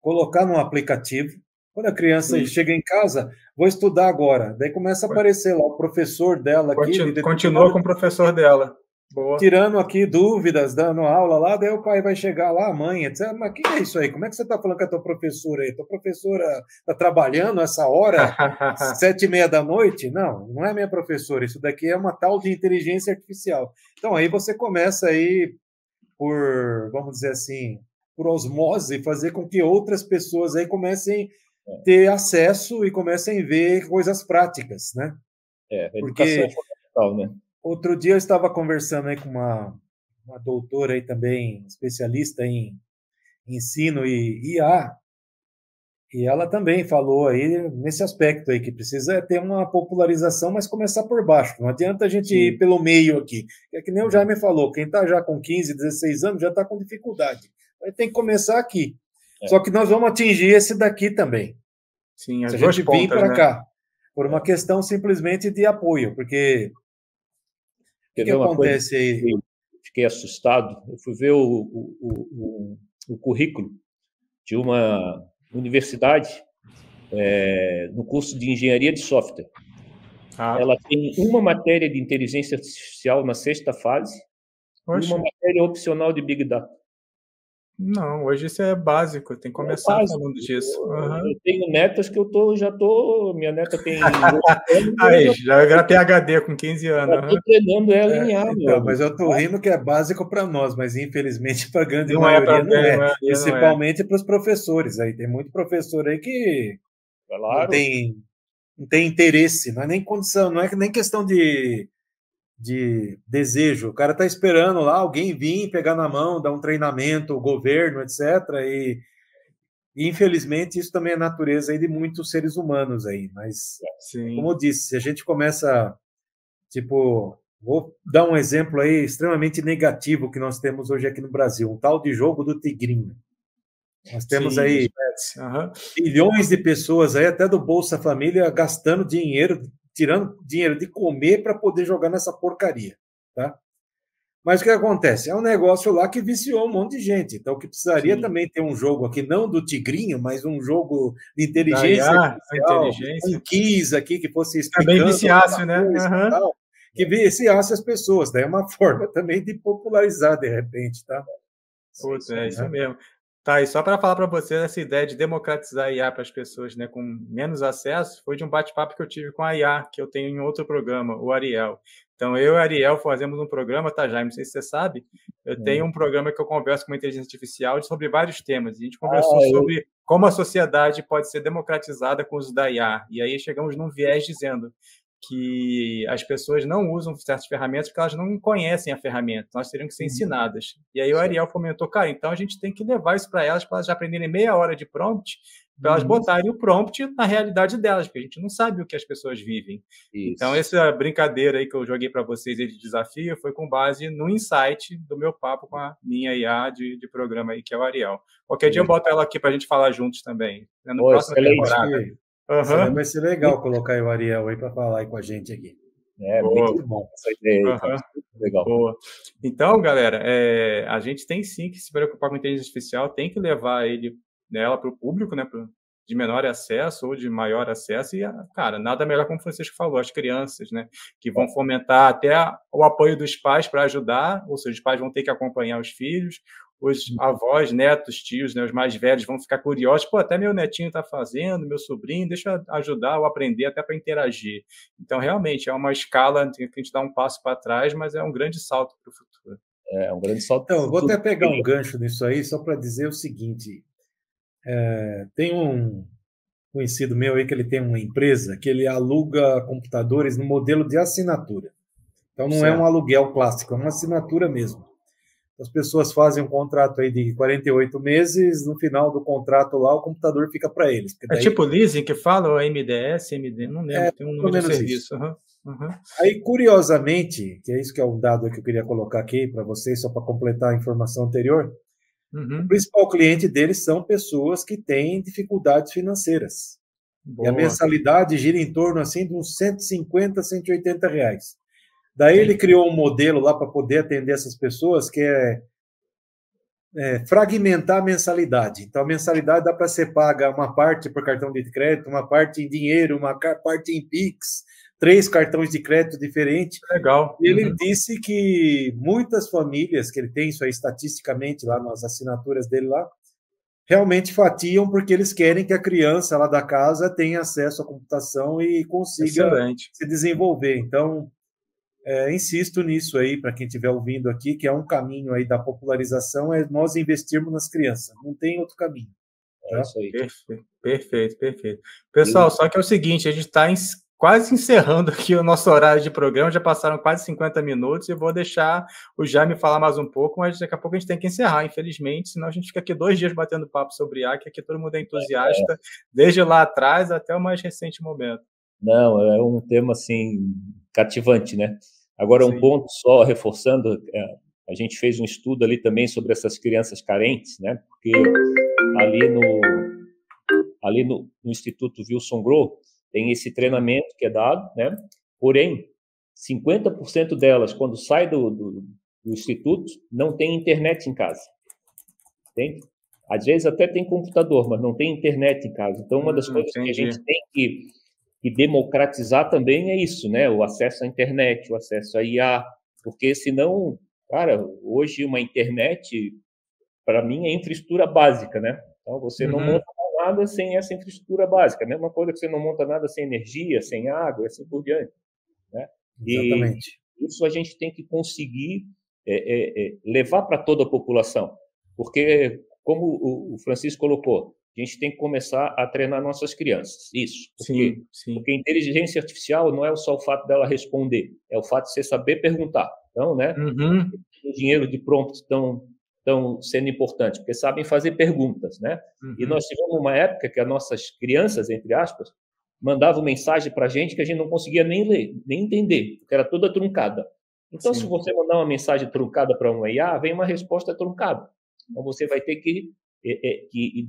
colocar num aplicativo, quando a criança chega em casa, vou estudar agora, daí começa a aparecer lá o professor dela aqui. Continua com o professor dela. Boa. Tirando aqui dúvidas, dando aula lá, daí o pai vai chegar lá, a mãe, etc. Mas o que é isso aí? Como é que você está falando com a tua professora aí? Tua professora está trabalhando essa hora, 7h30 da noite? Não, não é minha professora. Isso daqui é uma tal de inteligência artificial. Então aí você começa aí por, vamos dizer assim, por osmose, fazer com que outras pessoas aí comecem a ter acesso e comecem a ver coisas práticas, né? Educação é fundamental, né? Outro dia eu estava conversando aí com uma doutora aí também, especialista em ensino e IA, E ela também falou aí nesse aspecto aí, que precisa ter uma popularização, mas começar por baixo. Não adianta a gente ir pelo meio aqui. É que nem o Jaime falou, quem está já com 15, 16 anos já está com dificuldade. Aí tem que começar aqui. Só que nós vamos atingir esse daqui também. Sim, se a gente vir para cá, por uma questão simplesmente de apoio, porque o que acontece aí? Fiquei assustado. Eu fui ver o currículo de uma universidade no curso de engenharia de software. Ela tem uma matéria de inteligência artificial na 6ª fase e uma matéria opcional de Big Data. Não, hoje isso é básico, tem que começar falando disso. Eu tenho netas que minha neta tem... Aí, já vai virar PhD com 15 anos. Eu estou treinando ela em IA. Então, mas eu estou rindo que é básico para nós, mas infelizmente para a grande maioria não é. Principalmente para os professores. Aí tem muito professor aí que não tem interesse, não é nem condição, não é nem questão de desejo. O cara está esperando lá alguém vir, pegar na mão, dar um treinamento, o governo, etc. E infelizmente isso também é natureza aí de muitos seres humanos aí. Mas, como eu disse, se a gente começa, tipo, vou dar um exemplo aí extremamente negativo que nós temos hoje aqui no Brasil, um tal de jogo do tigrinho. Nós temos aí milhões de pessoas aí, até do Bolsa Família, gastando dinheiro, tirando dinheiro de comer para poder jogar nessa porcaria, tá? Mas o que acontece? É um negócio lá que viciou um monte de gente. Então, o que precisaria também ter um jogo aqui, não do tigrinho, mas um jogo de inteligência artificial, um quiz aqui que fosse explicando... Também viciasse, né? Tal, que viciasse as pessoas. Daí é uma forma também de popularizar, de repente, tá? Puta, é isso mesmo. Tá, e só para falar para você, essa ideia de democratizar a IA para as pessoas, né, com menos acesso, foi de um bate-papo que eu tive com a IA, que eu tenho em outro programa, o Ariel. Então, eu e o Ariel fazemos um programa, tá, Jaime? Não sei se você sabe, eu tenho um programa que eu converso com uma inteligência artificial sobre vários temas. A gente conversou sobre como a sociedade pode ser democratizada com o uso da IA. E aí chegamos num viés dizendo que as pessoas não usam certas ferramentas porque elas não conhecem a ferramenta, elas teriam que ser ensinadas. E aí o Ariel comentou, cara, então a gente tem que levar isso para elas já aprenderem meia hora de prompt, para elas botarem o prompt na realidade delas, porque a gente não sabe o que as pessoas vivem. Isso. Então, essa brincadeira aí que eu joguei para vocês de desafio foi com base no insight do meu papo com a minha IA de programa aí, que é o Ariel. Qualquer dia eu boto ela aqui para a gente falar juntos também, né, no próximo temporada. Vai ser legal colocar o Ariel aí para falar aí com a gente aqui. Muito bom essa ideia. Muito legal. Boa. Então, galera, a gente tem sim que se preocupar com a inteligência artificial, tem que levar ela para o público, né, de menor acesso ou de maior acesso, e, cara, nada melhor, como o Francisco falou, as crianças, né, que vão fomentar até o apoio dos pais para ajudar, ou seja, os pais vão ter que acompanhar os filhos, os avós, netos, tios, né, os mais velhos vão ficar curiosos, até meu netinho está fazendo, meu sobrinho, deixa eu ajudar ou aprender até para interagir. Então, realmente, é uma escala que a gente dá um passo para trás, mas é um grande salto para o futuro. É um grande salto. Então, vou até pegar um gancho nisso aí, só para dizer o seguinte, tem um conhecido meu aí que ele tem uma empresa que ele aluga computadores no modelo de assinatura. Então, não é um aluguel clássico, é uma assinatura mesmo. As pessoas fazem um contrato aí de 48 meses, no final do contrato lá, o computador fica para eles. Daí... É tipo leasing que fala, ou MDS, MD, não lembro, tem um nome de serviço. Aí, curiosamente, que é isso que é um dado que eu queria colocar aqui para vocês, só para completar a informação anterior, o principal cliente deles são pessoas que têm dificuldades financeiras. Boa. E a mensalidade gira em torno assim, de uns 150, 180 reais. Daí ele criou um modelo lá para poder atender essas pessoas que é fragmentar a mensalidade. Então, a mensalidade dá para ser paga uma parte por cartão de crédito, uma parte em dinheiro, uma parte em Pix, 3 cartões de crédito diferentes. Legal. E ele disse que muitas famílias, que ele tem isso aí estatisticamente lá nas assinaturas dele lá, realmente fatiam porque eles querem que a criança lá da casa tenha acesso à computação e consiga se desenvolver. Então, insisto nisso aí, para quem estiver ouvindo aqui, que é um caminho aí da popularização, é nós investirmos nas crianças. Não tem outro caminho. Tá? É isso aí. Perfeito. Pessoal, só que é o seguinte, a gente está quase encerrando aqui o nosso horário de programa, já passaram quase 50 minutos, e vou deixar o Jaime falar mais um pouco, mas daqui a pouco a gente tem que encerrar, infelizmente, senão a gente fica aqui 2 dias batendo papo sobre IA, que aqui todo mundo é entusiasta, desde lá atrás até o mais recente momento. Não, é um tema, assim, cativante, né? Agora, um ponto só, reforçando, a gente fez um estudo ali também sobre essas crianças carentes, né? Porque ali no Instituto Wilson Grow tem esse treinamento que é dado, né? Porém, 50% delas, quando sai do instituto, não tem internet em casa. Entende? Às vezes até tem computador, mas não tem internet em casa. Então, uma das coisas que a gente tem que democratizar também é isso, né? O acesso à internet, o acesso à IA, porque senão, cara, hoje uma internet, para mim, é infraestrutura básica, né? Então, você não monta nada sem essa infraestrutura básica. A mesma coisa que você não monta nada sem energia, sem água, e assim por diante, né? Exatamente. E isso a gente tem que conseguir levar para toda a população, porque, como o Francisco colocou, a gente tem que começar a treinar nossas crianças. Isso. Porque inteligência artificial não é só o fato dela responder, é o fato de você saber perguntar. Então, né? O dinheiro de prompts estão sendo importantes, porque sabem fazer perguntas, né? E nós tivemos uma época que as nossas crianças, entre aspas, mandavam mensagem para a gente que a gente não conseguia nem ler, nem entender, porque era toda truncada. Então, se você mandar uma mensagem truncada para uma IA, vem uma resposta truncada. Então, você vai ter que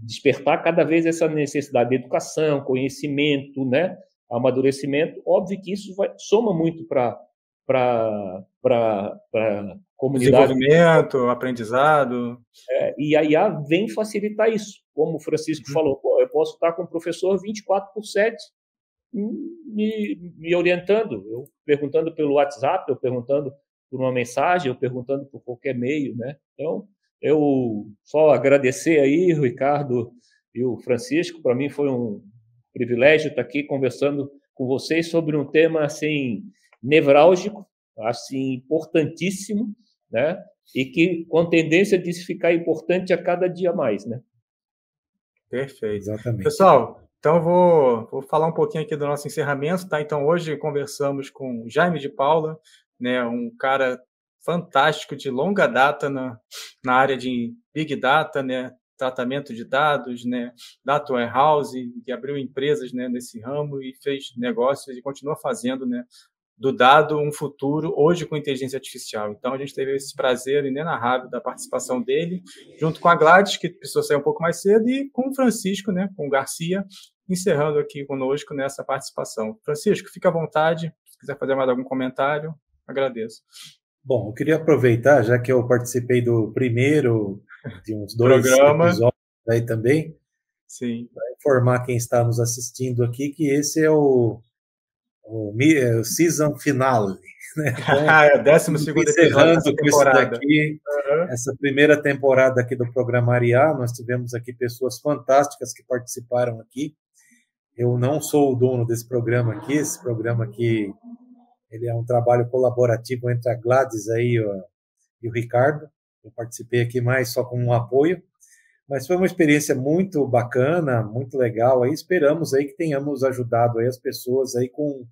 despertar cada vez essa necessidade de educação, conhecimento, né? Amadurecimento. Óbvio que isso soma muito para comunidade. Desenvolvimento, aprendizado. E a IA vem facilitar isso. Como o Francisco falou, eu posso estar com o professor 24/7 me orientando, eu perguntando pelo WhatsApp, eu perguntando por uma mensagem, eu perguntando por qualquer meio, né? Então, eu só agradecer aí, o Ricardo e o Francisco, para mim foi um privilégio estar aqui conversando com vocês sobre um tema, assim, nevrálgico, assim, importantíssimo, né? E que com tendência de ficar importante a cada dia mais, né? Perfeito. Exatamente. Pessoal, então vou falar um pouquinho aqui do nosso encerramento, tá? Então hoje conversamos com o Jaime de Paula, né? Um cara fantástico de longa data na área de Big Data, né? Tratamento de dados, né? Data Warehouse, que abriu empresas, né? Nesse ramo e fez negócios e continua fazendo, né? Do dado um futuro, hoje com inteligência artificial. Então, a gente teve esse prazer inenarrável da participação dele, junto com a Gladys, que precisou sair um pouco mais cedo, e com o Francisco, né, com o Garcia, encerrando aqui conosco nessa participação. Francisco, fica à vontade, se quiser fazer mais algum comentário, agradeço. Bom, eu queria aproveitar, já que eu participei do primeiro de uns 2 episódios aí também, para informar quem está nos assistindo aqui que esse é o season finale, né? Então, é o 12º episódio dessa temporada. Essa primeira temporada aqui do programa IA, nós tivemos aqui pessoas fantásticas que participaram aqui. Eu não sou o dono desse programa aqui, esse programa aqui, ele é um trabalho colaborativo entre a Gladys aí e o Ricardo. Eu participei aqui mais só como um apoio, mas foi uma experiência muito bacana, muito legal. Aí esperamos aí que tenhamos ajudado aí as pessoas aí com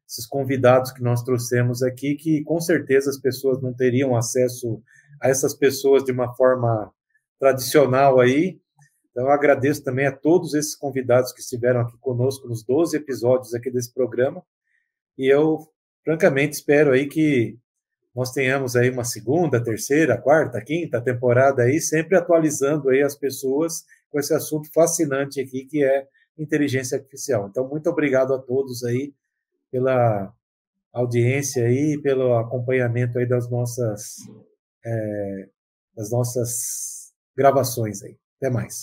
esses convidados que nós trouxemos aqui, que com certeza as pessoas não teriam acesso a essas pessoas de uma forma tradicional aí. Então, eu agradeço também a todos esses convidados que estiveram aqui conosco nos 12 episódios aqui desse programa. E eu, francamente, espero aí que nós tenhamos aí uma segunda, terceira, quarta, quinta temporada aí, sempre atualizando aí as pessoas com esse assunto fascinante aqui, que é inteligência artificial. Então, muito obrigado a todos aí pela audiência aí, pelo acompanhamento aí das nossas gravações aí. Até mais.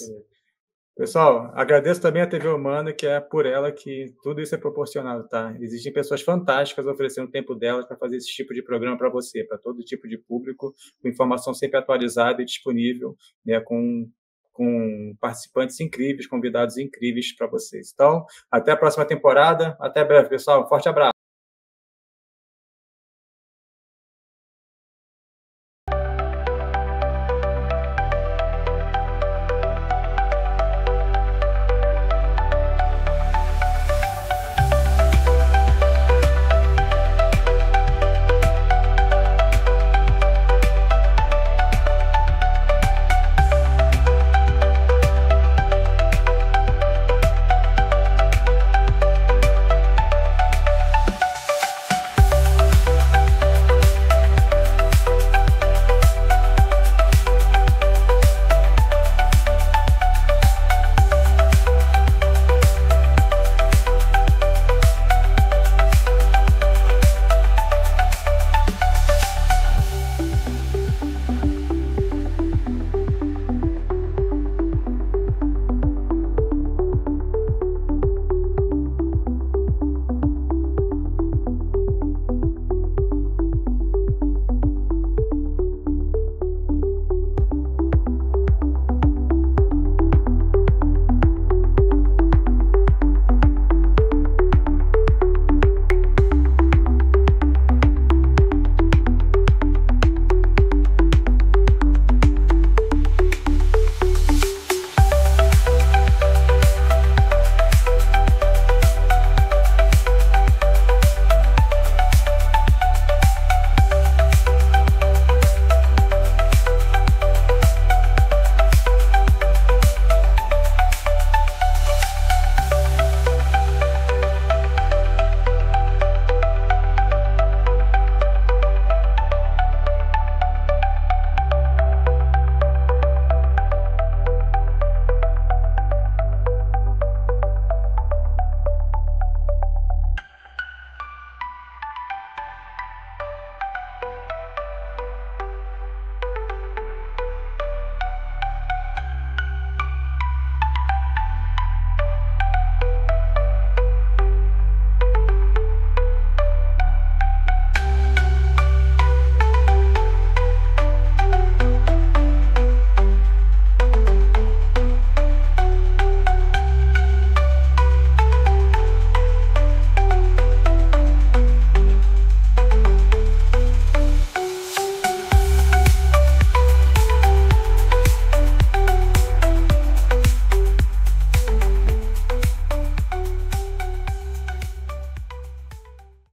Pessoal, agradeço também a TV Humana, que é por ela que tudo isso é proporcionado, tá? Existem pessoas fantásticas oferecendo o tempo delas para fazer esse tipo de programa para você, para todo tipo de público, com informação sempre atualizada e disponível, né, com participantes incríveis, convidados incríveis para vocês. Então, até a próxima temporada. Até breve, pessoal. Um forte abraço.